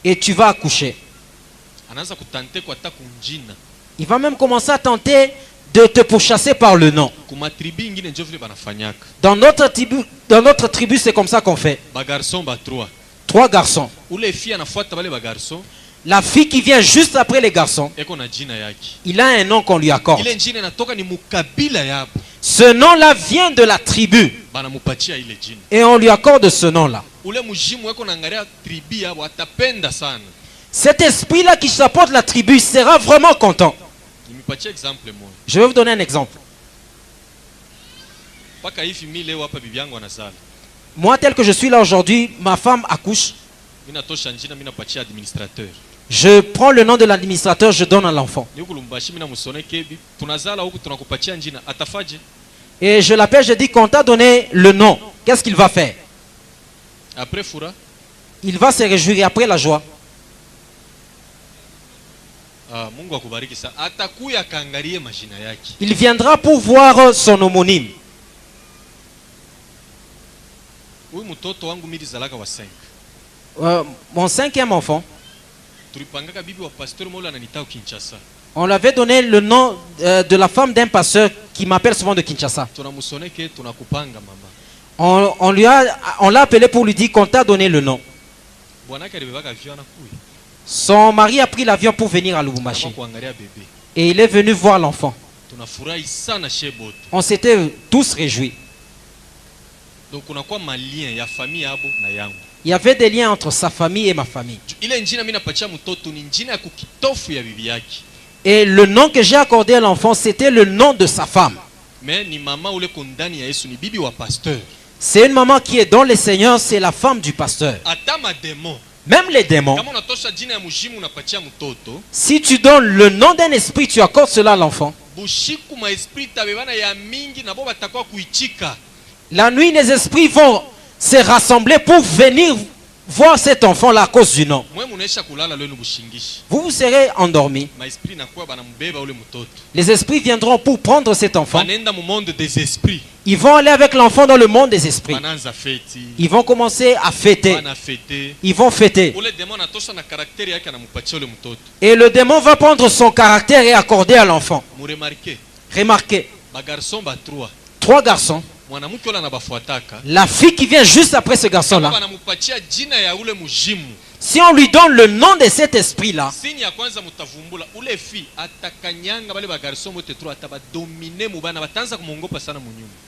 Et tu vas accoucher. Il va même commencer à tenter de te pourchasser par le nom. Dans notre tribu, c'est comme ça qu'on fait. 3 garçons. La fille qui vient juste après les garçons, il a un nom qu'on lui accorde. Ce nom-là vient de la tribu. Et on lui accorde ce nom-là. Cet esprit-là qui supporte la tribu sera vraiment content. Je vais vous donner un exemple. Moi, tel que je suis là aujourd'hui, ma femme accouche. Je prends le nom de l'administrateur, je donne à l'enfant. Et je l'appelle, je dis qu'on t'a donné le nom. Qu'est-ce qu'il va faire? Il va se réjouir après la joie. Il viendra pour voir son homonyme. Mon 5e enfant, on lui avait donné le nom de la femme d'un pasteur qui m'appelle souvent de Kinshasa. On l'a appelé pour lui dire qu'on t'a donné le nom. Son mari a pris l'avion pour venir à Lubumbashi. Et il est venu voir l'enfant. On s'était tous réjouis. Il y avait des liens entre sa famille et ma famille. Et le nom que j'ai accordé à l'enfant, c'était le nom de sa femme. C'est une maman qui est dans le Seigneur, c'est la femme du pasteur. Même les démons. Si tu donnes le nom d'un esprit, tu accordes cela à l'enfant. La nuit, les esprits vont se rassembler pour venir voir cet enfant-là à cause du nom. Vous serez endormis. Les esprits viendront pour prendre cet enfant. Ils vont aller avec l'enfant dans le monde des esprits. Ils vont commencer à fêter. Ils vont fêter. Et le démon va prendre son caractère et accorder à l'enfant. Remarquez. 3 garçons. La fille qui vient juste après ce garçon-là, si on lui donne le nom de cet esprit-là,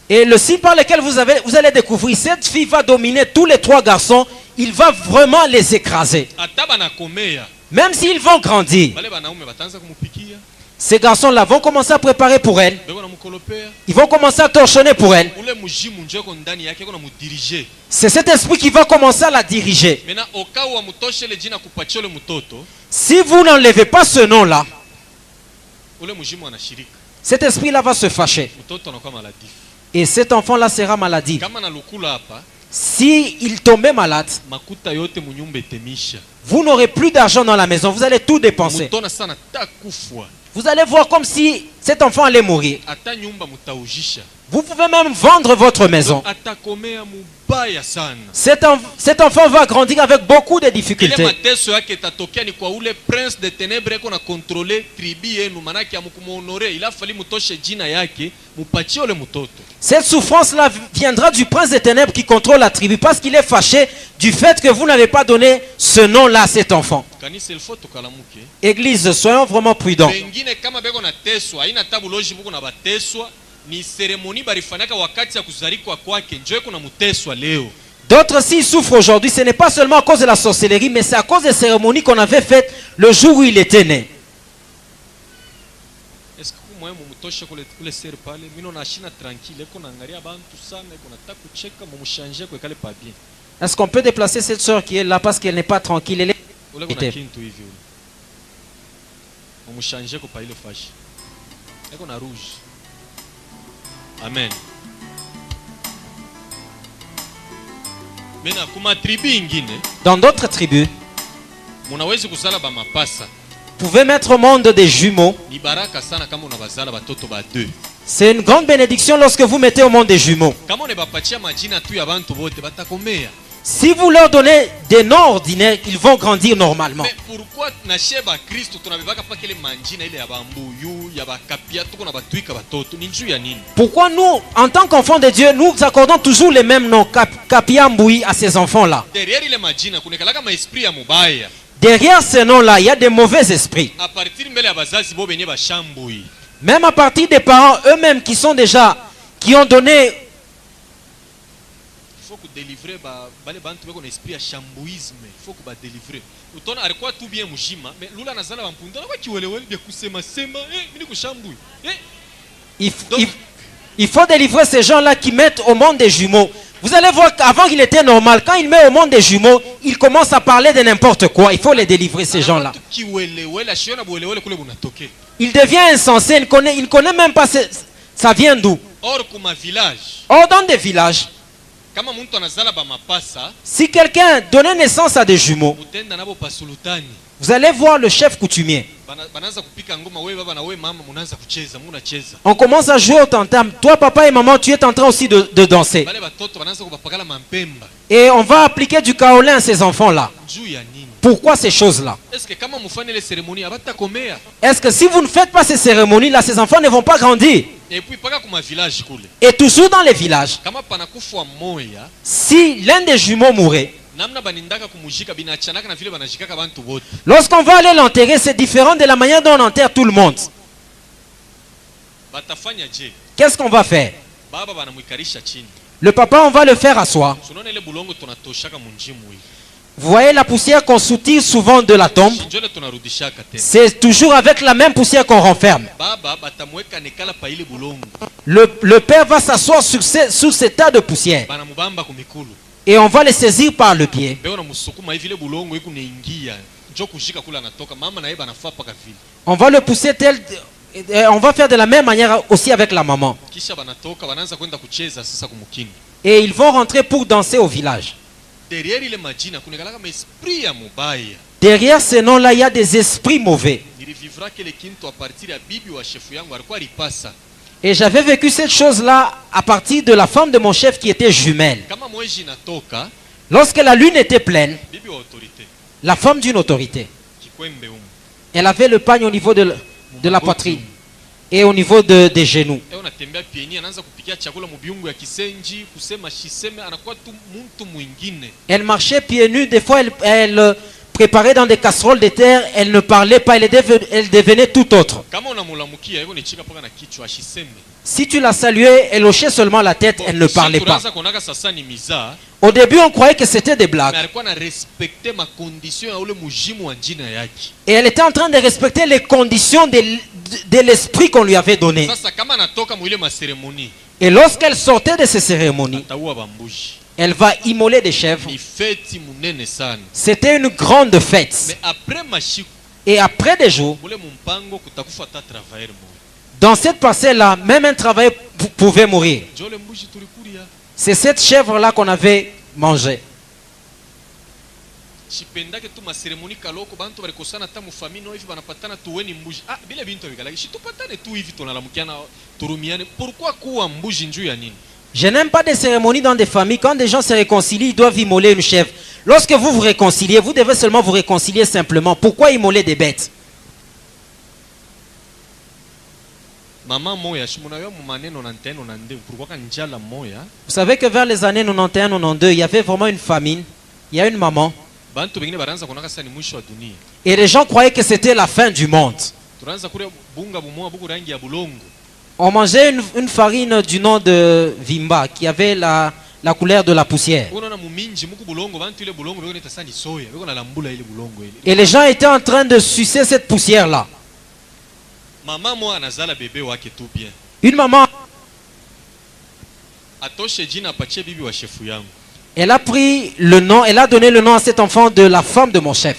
et le signe par lequel vous allez découvrir, cette fille va dominer tous les 3 garçons, il va vraiment les écraser. Même s'ils vont grandir, ces garçons-là vont commencer à préparer pour elle. Ils vont commencer à torchonner pour elle. C'est cet esprit qui va commencer à la diriger. Si vous n'enlevez pas ce nom-là, cet esprit-là va se fâcher. Et cet enfant-là sera maladif. Si il tombait malade, vous n'aurez plus d'argent dans la maison. Vous allez tout dépenser. Vous allez voir comme si cet enfant allait mourir. Vous pouvez même vendre votre maison. Cet enfant va grandir avec beaucoup de difficultés. Cette souffrance-là viendra du prince des ténèbres qui contrôle la tribu parce qu'il est fâché du fait que vous n'avez pas donné ce nom-là à cet enfant. Église, soyons vraiment prudents. D'autres s'ils souffrent aujourd'hui, ce n'est pas seulement à cause de la sorcellerie, mais c'est à cause des cérémonies qu'on avait faites le jour où il était né. Est-ce qu'on peut déplacer cette soeur qui est là parce qu'elle n'est pas tranquille? Elle est... Amen. Dans d'autres tribus, vous pouvez mettre au monde des jumeaux. C'est une grande bénédiction lorsque vous mettez au monde des jumeaux. Si vous leur donnez des noms ordinaires, ils vont grandir normalement. Mais pourquoi nous, en tant qu'enfants de Dieu, nous accordons toujours les mêmes noms, Kapiamboui, à ces enfants-là? Derrière ces noms-là, il y a des mauvais esprits. Même à partir des parents eux-mêmes qui sont déjà qui ont donné. Il faut que délivrer bale bantu beko na esprit ya shambouisme. Il faut que ba délivrer. Utona alikuwa tu bien mujima, mais lula nazala bampunda kwa kiwelewele bya kusema sema mimi kushambui. Il faut délivrer ces gens-là qui mettent au monde des jumeaux. Vous allez voir qu'avant il était normal. Quand il met au monde des jumeaux, il commence à parler de n'importe quoi. Il faut les délivrer, ces gens-là. Il devient insensé. Il ne connaît même pas ça vient d'où. Or, dans des villages, si quelqu'un donnait naissance à des jumeaux, vous allez voir le chef coutumier. On commence à jouer au tam-tam. Toi, papa et maman, tu es en train aussi de danser. Et on va appliquer du kaolin à ces enfants-là. Pourquoi ces choses-là? Est-ce que si vous ne faites pas ces cérémonies-là, ces enfants ne vont pas grandir? Et toujours dans les villages, si l'un des jumeaux mourait, lorsqu'on va aller l'enterrer, c'est différent de la manière dont on enterre tout le monde. Qu'est-ce qu'on va faire? Le papa, on va le faire asseoir. Vous voyez la poussière qu'on soutire souvent de la tombe? C'est toujours avec la même poussière qu'on renferme. Le père va s'asseoir sur ces tas de poussière. Et on va les saisir par le pied. On va le pousser tel. On va faire de la même manière aussi avec la maman. Et ils vont rentrer pour danser au village. Derrière ces noms-là, il y a des esprits mauvais. Et j'avais vécu cette chose-là à partir de la femme de mon chef qui était jumelle. Lorsque la lune était pleine, la femme d'une autorité, elle avait le pagne au niveau de la poitrine et au niveau des genoux. Elle marchait pieds nus, des fois elle préparait dans des casseroles de terre, elle ne parlait pas, elle devenait tout autre. Si tu la saluais, elle hochait seulement la tête, elle ne parlait pas. Au début, on croyait que c'était des blagues. Et elle était en train de respecter les conditions de l'esprit qu'on lui avait donné. Et lorsqu'elle sortait de ces cérémonies, elle va immoler des chèvres. C'était une grande fête. Et après des jours, dans cette parcelle-là, même un travailleur pouvait mourir. C'est cette chèvre-là qu'on avait mangée. Je n'aime pas des cérémonies dans des familles. Quand des gens se réconcilient, ils doivent immoler une chèvre. Lorsque vous vous réconciliez, vous devez seulement vous réconcilier simplement. Pourquoi immoler des bêtes? Vous savez que vers les années 91-92, il y avait vraiment une famine. Il y a une maman. Et les gens croyaient que c'était la fin du monde. On mangeait une farine du nom de Vimba qui avait la couleur de la poussière. Et les gens étaient en train de sucer cette poussière-là. Une maman, elle a pris le nom, elle a donné le nom à cet enfant de la femme de mon chef.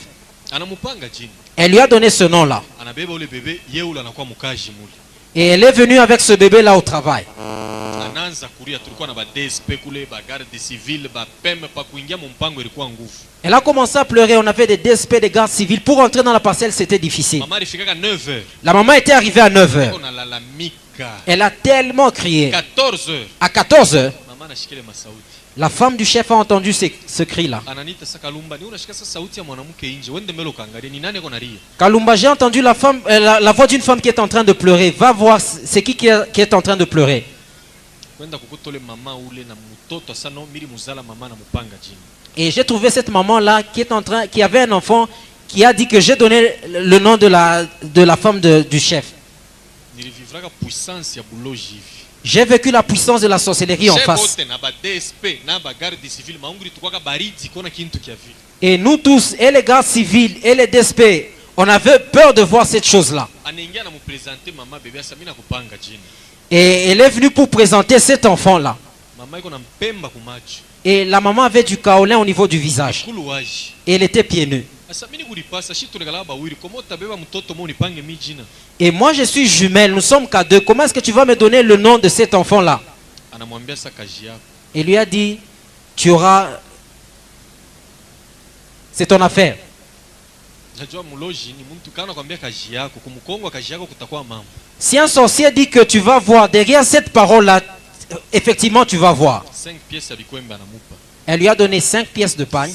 Elle lui a donné ce nom-là. Et elle est venue avec ce bébé-là au travail. Elle a commencé à pleurer. On avait des DSP, des gardes civils. Pour entrer dans la parcelle, c'était difficile. La maman était arrivée à 9 h. Elle a tellement crié. À 14 h, la femme du chef a entendu ce cri-là. Kalumba, j'ai entendu la voix d'une femme qui est en train de pleurer. Va voir, c'est qui est en train de pleurer. Et j'ai trouvé cette maman-là qui avait un enfant qui a dit que j'ai donné le nom de la femme du chef. J'ai vécu la puissance de la sorcellerie en face. Et nous tous, et les gardes civils, et les DSP, on avait peur de voir cette chose-là. Et elle est venue pour présenter cet enfant-là. Et la maman avait du kaolin au niveau du visage. Et elle était pieds nus. Et moi je suis jumelle, nous sommes qu'à deux. Comment est-ce que tu vas me donner le nom de cet enfant-là? Il lui a dit, tu auras... C'est ton affaire. Si un sorcier dit que tu vas voir, derrière cette parole-là, effectivement tu vas voir. Elle lui a donné 5 pièces de pain,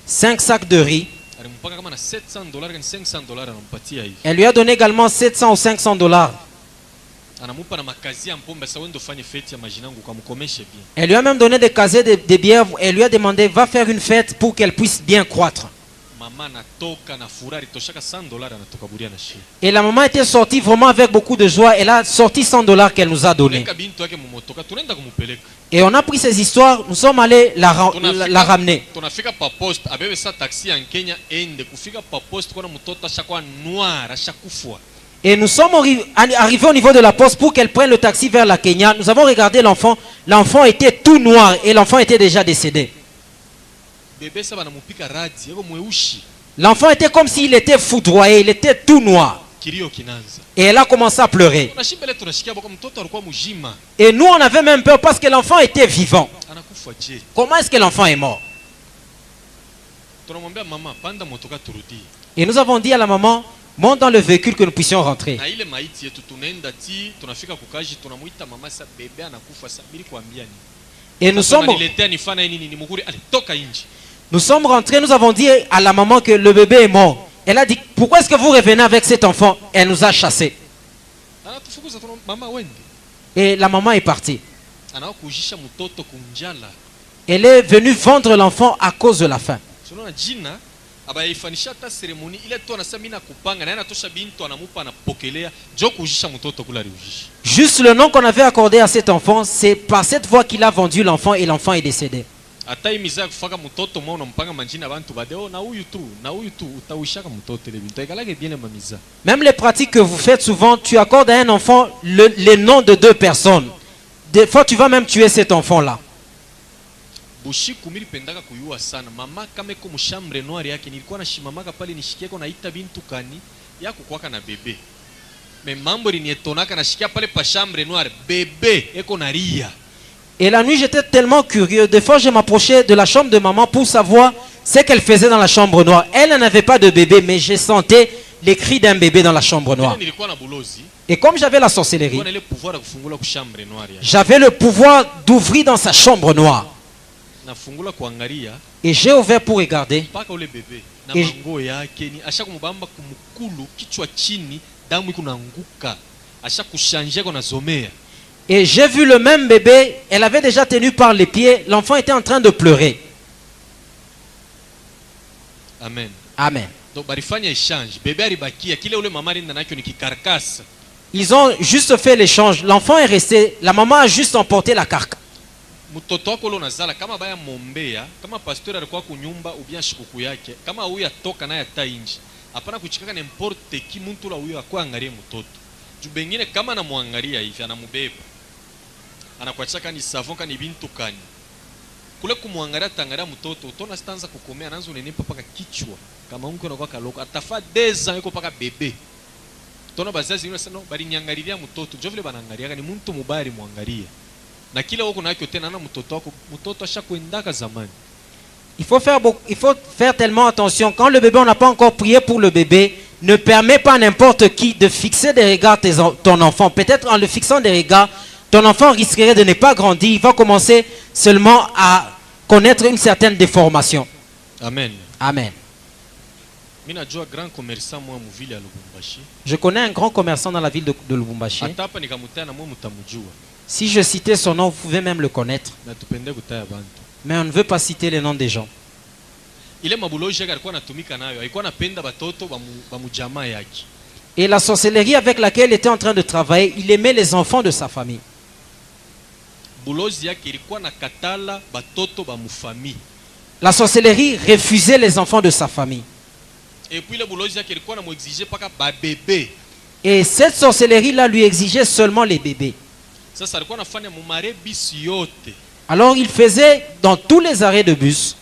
5 sacs de riz. Elle lui a donné également 700 ou 500 $. Elle lui a même donné des casiers de bière. Elle lui a demandé, va faire une fête pour qu'elle puisse bien croître. Et la maman était sortie vraiment avec beaucoup de joie. Elle a sorti 100 $ qu'elle nous a donné. Et on a pris ces histoires, nous sommes allés la ramener. Et nous sommes arrivés au niveau de la poste pour qu'elle prenne le taxi vers la Kenya. Nous avons regardé l'enfant. L'enfant était tout noir et l'enfant était déjà décédé. L'enfant était comme s'il était foudroyé, il était tout noir. Et elle a commencé à pleurer. Et nous on avait même peur parce que l'enfant était vivant. Comment est-ce que l'enfant est mort? Et nous avons dit à la maman, monte dans le véhicule que nous puissions rentrer. Et nous sommes rentrés, nous avons dit à la maman que le bébé est mort. Elle a dit, pourquoi est-ce que vous revenez avec cet enfant? Elle nous a chassés. Et la maman est partie. Elle est venue vendre l'enfant à cause de la faim. Juste le nom qu'on avait accordé à cet enfant, c'est par cette voie qu'il a vendu l'enfant et l'enfant est décédé. Même les pratiques que vous faites souvent, tu accordes à un enfant les noms de 2 personnes. Des fois tu vas même tuer cet enfant-là. Et la nuit j'étais tellement curieux. Des fois je m'approchais de la chambre de maman pour savoir ce qu'elle faisait dans la chambre noire. Elle n'avait pas de bébé, mais je sentais les cris d'un bébé dans la chambre noire. Et comme j'avais la sorcellerie, j'avais le pouvoir d'ouvrir dans sa chambre noire. Et j'ai ouvert pour regarder. Et j'ai vu le même bébé. Elle avait déjà tenu par les pieds. L'enfant était en train de pleurer. Amen. Amen. Ils ont juste fait l'échange. L'enfant est resté. La maman a juste emporté la carcasse. Mtoto wako unazala kama baya mombea kama pasteur alikuwa kunyumba ubia shikuku yake kama huyu atoka naye ata inji hapana kuchikaka n'importe qui muntu la huyu akwa angalie mtoto juu bengine kama anamwangalia hivi anamubeba anakuachaka ni savon kani bintu kani kule kumwangalia tangalia mtoto utona stanza kukomea anaanza unenepa paka kichwa kama unko anakuwa kaloko atafa 10 ans yuko paka bebe utona bazazi ni sana bali nyangalilia mtoto jo vile banangalia ni muntu mubari muangalia. Il faut faire tellement attention. Quand le bébé, on n'a pas encore prié pour le bébé, ne permet pas à n'importe qui de fixer des regards ton enfant. Peut-être en le fixant des regards, ton enfant risquerait de ne pas grandir. Il va commencer seulement à connaître une certaine déformation. Amen. Amen. Je connais un grand commerçant dans la ville de Lubumbashi. Si je citais son nom, vous pouvez même le connaître. Mais on ne veut pas citer les noms des gens. Et la sorcellerie avec laquelle il était en train de travailler, il aimait les enfants de sa famille. La sorcellerie refusait les enfants de sa famille. Et cette sorcellerie-là lui exigeait seulement les bébés. Alors il faisait dans tous les arrêts de bus.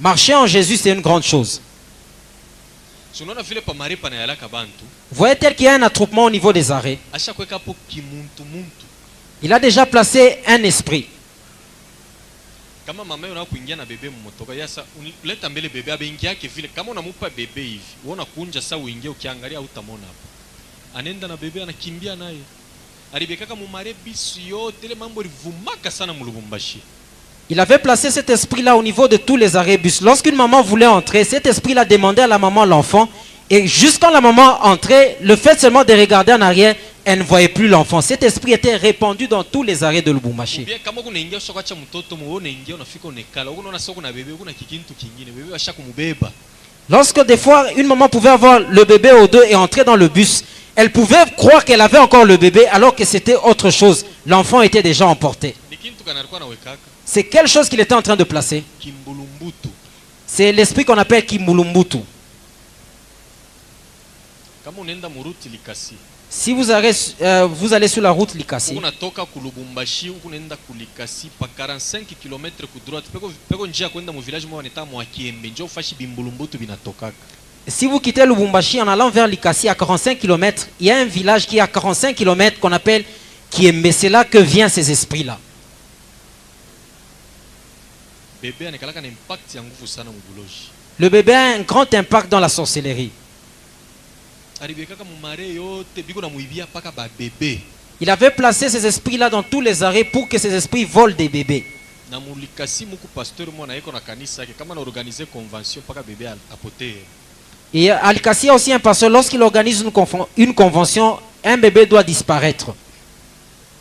Marcher en Jésus, c'est une grande chose. Vous voyez tel qu'il y a un attroupement au niveau des arrêts. Il a déjà placé un esprit. Il avait placé cet esprit-là au niveau de tous les arrêts bus. Lorsqu'une maman voulait entrer, cet esprit-là demandait à la maman l'enfant. Et jusqu'à la maman entrait, le fait seulement de regarder en arrière, elle ne voyait plus l'enfant. Cet esprit était répandu dans tous les arrêts de Lubumbashi. Lorsque des fois, une maman pouvait avoir le bébé au dos et entrer dans le bus, elle pouvait croire qu'elle avait encore le bébé alors que c'était autre chose. L'enfant était déjà emporté. C'est quelque chose qu'il était en train de placer. C'est l'esprit qu'on appelle Kimbulumbutu. Si vous allez sur la route Likasi, si vous quittez Lubumbashi en allant vers Likasi à 45 km, il y a un village qui est à 45 km qu'on appelle Kiembe. C'est là que viennent ces esprits-là. Le bébé a un grand impact dans la sorcellerie. Il avait placé ces esprits-là dans tous les arrêts pour que ces esprits volent des bébés. Et à Likasi, il y a aussi un pasteur, lorsqu'il organise une convention, un bébé doit disparaître.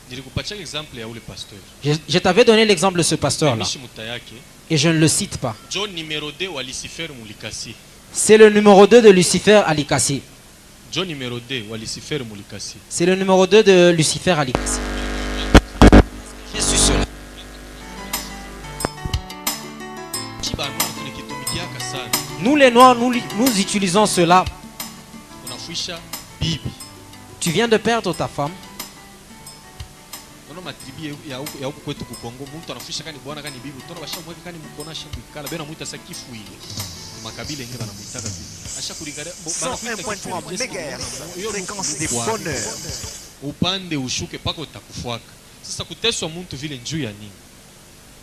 Je t'avais donné l'exemple de ce pasteur-là. Et je ne le cite pas. C'est le numéro 2 de Lucifer à Likasi. C'est le numéro 2 de Lucifer à Likasi. Je suis cela. Nous les Noirs, nous utilisons cela. Tu viens de perdre ta femme.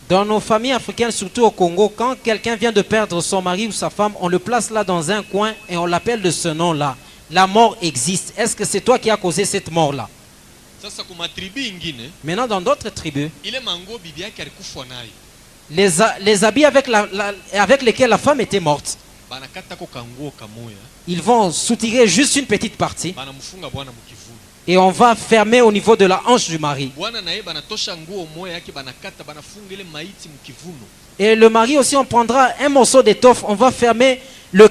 Dans nos familles africaines, surtout au Congo, quand quelqu'un vient de perdre son mari ou sa femme, on le place là dans un coin et on l'appelle de ce nom-là. La mort existe. Est-ce que c'est toi qui as causé cette mort-là? Maintenant, dans d'autres tribus, les habits avec lesquels la femme était morte, ils vont soutirer juste une petite partie et on va fermer au niveau de la hanche du mari. Et le mari aussi, on prendra un morceau d'étoffe, on va fermer le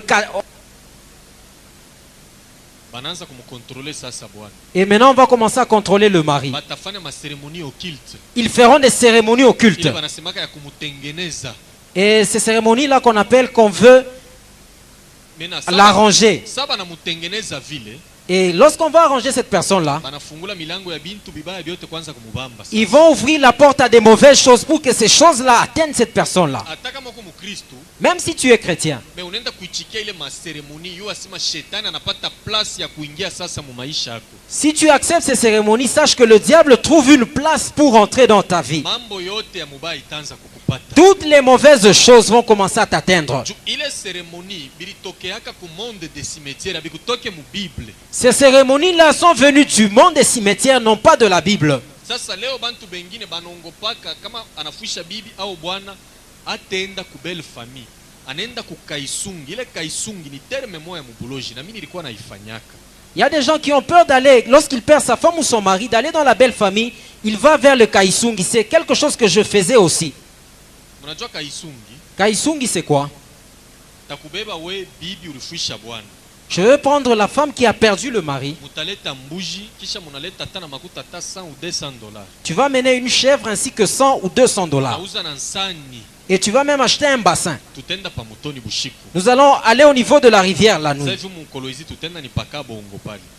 et maintenant on va commencer à contrôler le mari. Ils feront des cérémonies occultes. Et ces cérémonies là qu'on appelle, qu'on veut l'arranger. Et lorsqu'on va arranger cette personne-là, ils vont ouvrir la porte à des mauvaises choses pour que ces choses-là atteignent cette personne-là. Même si tu es chrétien. Si tu acceptes ces cérémonies, sache que le diable trouve une place pour entrer dans ta vie. Toutes les mauvaises choses vont commencer à t'atteindre. Ces cérémonies-là sont venues du monde des cimetières, non pas de la Bible. Il y a des gens qui ont peur d'aller, lorsqu'il perd sa femme ou son mari, d'aller dans la belle famille. Il va vers le Kaisungi. C'est quelque chose que je faisais aussi. Kaisungi, c'est quoi? Je veux prendre la femme qui a perdu le mari. Tu vas mener une chèvre ainsi que 100 ou 200 dollars. Et tu vas même acheter un bassin. Nous allons aller au niveau de la rivière la nuit.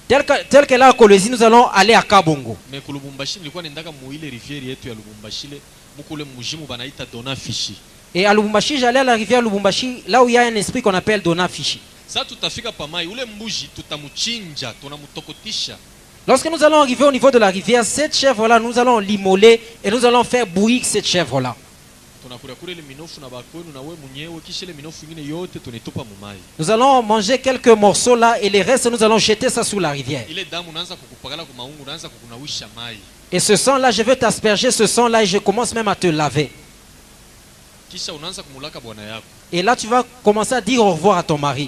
Tel qu'elle est à Kolwezi, nous allons aller à Kabongo. Et à Lubumbashi, j'allais à la rivière Lubumbashi, là où il y a un esprit qu'on appelle Dona Fishi. Lorsque nous allons arriver au niveau de la rivière, cette chèvre-là, nous allons l'immoler et nous allons faire bouillir cette chèvre-là. Nous allons manger quelques morceaux là et les restes, nous allons jeter ça sous la rivière. Et ce sang-là, je vais t'asperger ce sang-là et je commence même à te laver. Et là, tu vas commencer à dire au revoir à ton mari.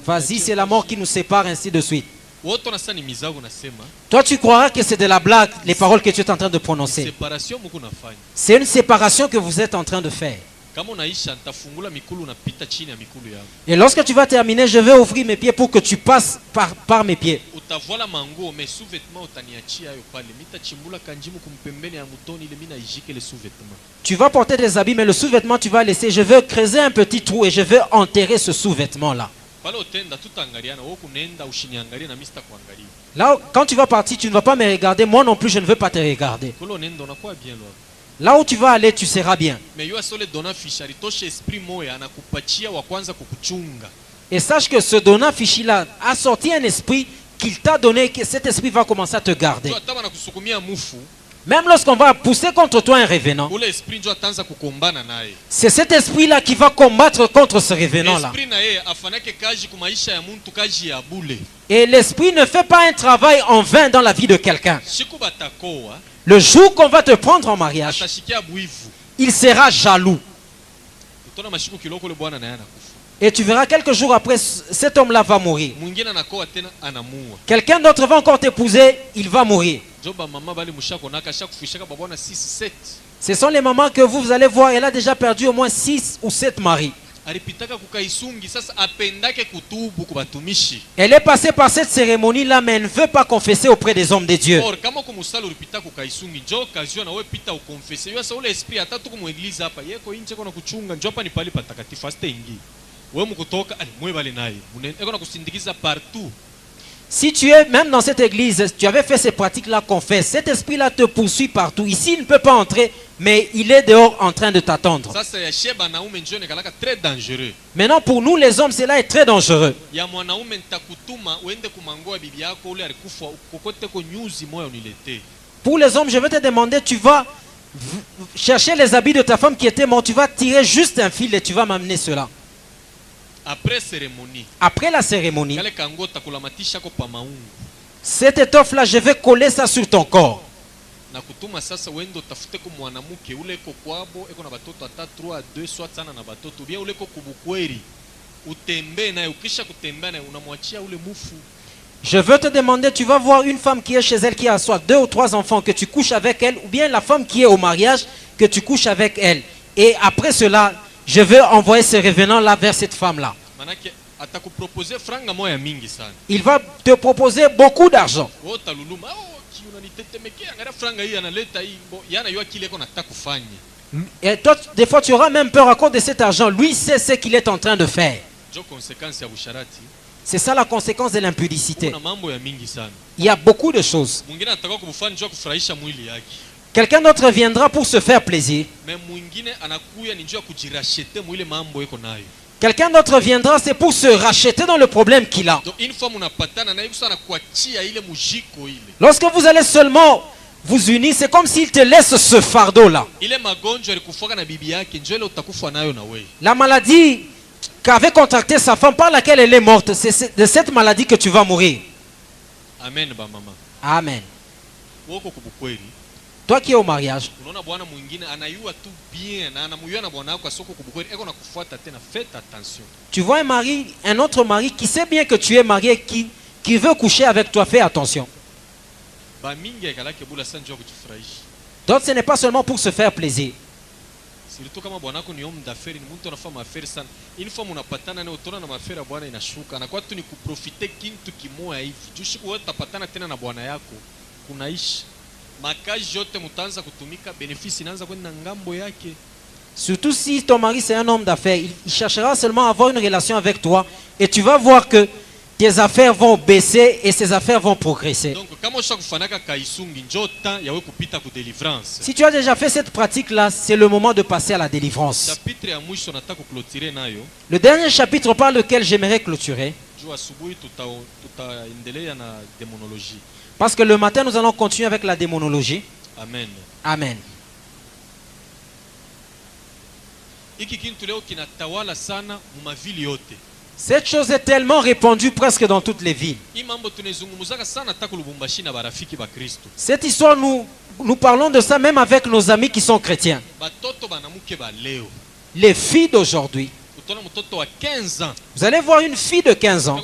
Vas-y, c'est la mort qui nous sépare, ainsi de suite. Toi, tu croiras que c'est de la blague, les paroles que tu es en train de prononcer. C'est une séparation que vous êtes en train de faire. Et lorsque tu vas terminer, je vais ouvrir mes pieds pour que tu passes par mes pieds. Tu vas porter des habits, mais le sous-vêtement tu vas laisser. Je vais creuser un petit trou et je vais enterrer ce sous-vêtement là. Là, quand tu vas partir, tu ne vas pas me regarder. Moi non plus, je ne veux pas te regarder. Là où tu vas aller, tu seras bien. Et sache que ce Dona Fishi là a sorti un esprit qu'il t'a donné, que cet esprit va commencer à te garder. Même lorsqu'on va pousser contre toi un revenant, c'est cet esprit-là qui va combattre contre ce revenant-là. Et l'esprit ne fait pas un travail en vain dans la vie de quelqu'un. Le jour qu'on va te prendre en mariage, il sera jaloux. Et tu verras quelques jours après, cet homme-là va mourir. Quelqu'un d'autre va encore t'épouser, il va mourir. Ce sont les mamans que vous allez voir, elle a déjà perdu au moins 6 ou 7 maris. Elle est passée par cette cérémonie-là, mais elle ne veut pas confesser auprès des hommes de Dieu. Si tu es même dans cette église, tu avais fait ces pratiques-là, confesse. Cet esprit-là te poursuit partout. Ici, il ne peut pas entrer, mais il est dehors en train de t'attendre. Maintenant, pour nous les hommes, cela est très dangereux. Pour les hommes, je vais te demander, tu vas chercher les habits de ta femme qui était morte, tu vas tirer juste un fil et tu vas m'amener cela. Après la cérémonie, cette étoffe-là, je vais coller ça sur ton corps. Je veux te demander, tu vas voir une femme qui est chez elle, qui a soit 2 ou 3 enfants, que tu couches avec elle, ou bien la femme qui est au mariage, que tu couches avec elle. Et après cela, je veux envoyer ce revenant-là vers cette femme-là. Il va te proposer beaucoup d'argent. Et toi, des fois, tu auras même peur à cause de cet argent. Lui sait ce qu'il est en train de faire. C'est ça la conséquence de l'impudicité. Il y a beaucoup de choses. Quelqu'un d'autre viendra pour se faire plaisir. Quelqu'un d'autre viendra, c'est pour se racheter dans le problème qu'il a. Lorsque vous allez seulement vous unir, c'est comme s'il te laisse ce fardeau-là. La maladie qu'avait contractée sa femme, par laquelle elle est morte, c'est de cette maladie que tu vas mourir. Amen. Amen. Toi qui es au mariage, tu vois un autre mari qui sait bien que tu es marié, qui veut coucher avec toi. Fais attention. D'autres, ce n'est pas seulement pour se faire plaisir. Surtout kama bwanako ni homme d'affaires, ni mtu anafanya affaires sana. Une fois mnapatana na utona na mafera bwana inashuka. Na kwa tu ni kuprofite kintu kimoya hivi. Jushiku wote tapatana tena na bwana yako. Kunaishi. Makazi yote mtaanza kutumika, bénéfice inaanza kwenda ngambo yake. Surtout si ton mari c'est un homme d'affaires, il cherchera seulement à avoir une relation avec toi et tu vas voir que tes affaires vont baisser et ses affaires vont progresser. Donc, si tu as déjà fait cette pratique-là, c'est le moment de passer à la délivrance. Le dernier chapitre par lequel j'aimerais clôturer, parce que le matin nous allons continuer avec la démonologie. Amen. Amen. Cette chose est tellement répandue presque dans toutes les villes. Cette histoire, nous parlons de ça même avec nos amis qui sont chrétiens. Les filles d'aujourd'hui. Vous allez voir une fille de 15 ans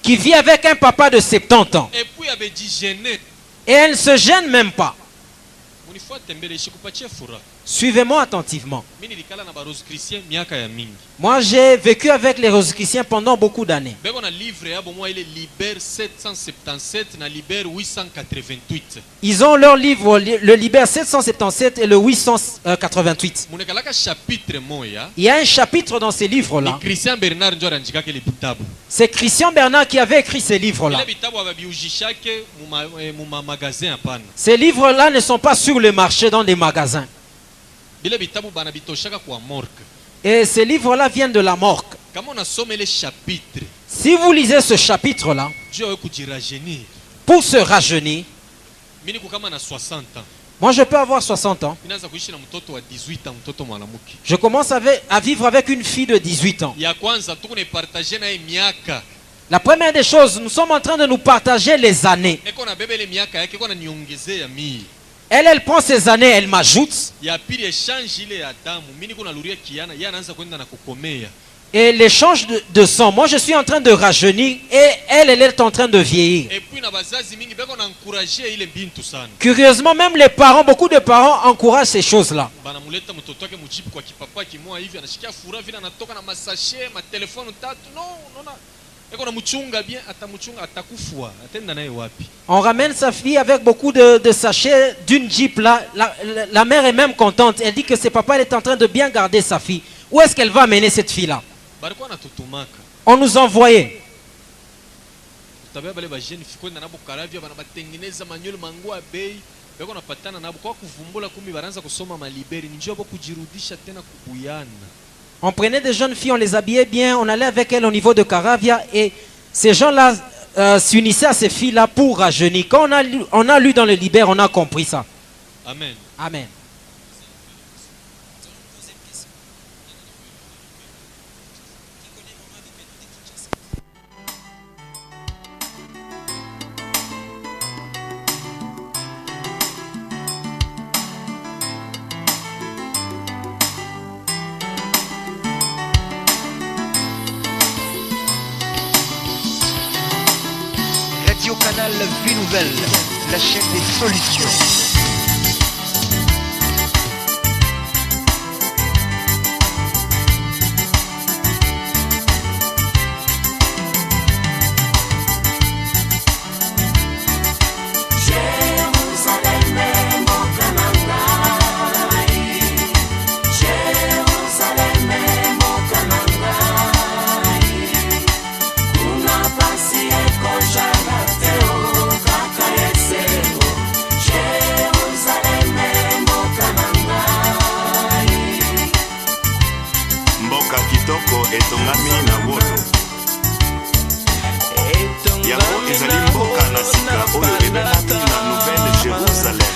qui vit avec un papa de 70 ans. Et elle ne se gêne même pas. Suivez-moi attentivement. Moi, j'ai vécu avec les Rosicruciens pendant beaucoup d'années. Ils ont leur livre, le Liber 777 et le 888. Il y a un chapitre dans ces livres-là. C'est Christian Bernard qui avait écrit ces livres-là. Ces livres-là ne sont pas sur le marché dans des magasins. Et ces livres-là viennent de la morgue. Si vous lisez ce chapitre-là, pour se rajeunir, moi je peux avoir 60 ans. Je commence à vivre avec une fille de 18 ans. La première des choses, nous sommes en train de nous partager les années. Elle prend ses années, elle m'ajoute. Et l'échange de sang, moi je suis en train de rajeunir et elle est en train de vieillir. Curieusement, même les parents, beaucoup de parents encouragent ces choses-là. On ramène sa fille avec beaucoup de sachets d'une Jeep là. La mère est même contente. Elle dit que ses papas est en train de bien garder sa fille. Où est-ce qu'elle va amener cette fille là? On nous envoyait. On prenait des jeunes filles, on les habillait bien, on allait avec elles au niveau de Caravia et ces gens-là s'unissaient à ces filles-là pour rajeunir. Quand on a lu dans le Liber, on a compris ça. Amen. Amen. Canal Vie Nouvelle, la chaîne des solutions. Yango ezali mboka na sika oyo ebengami na Nouvelle Jérusalem.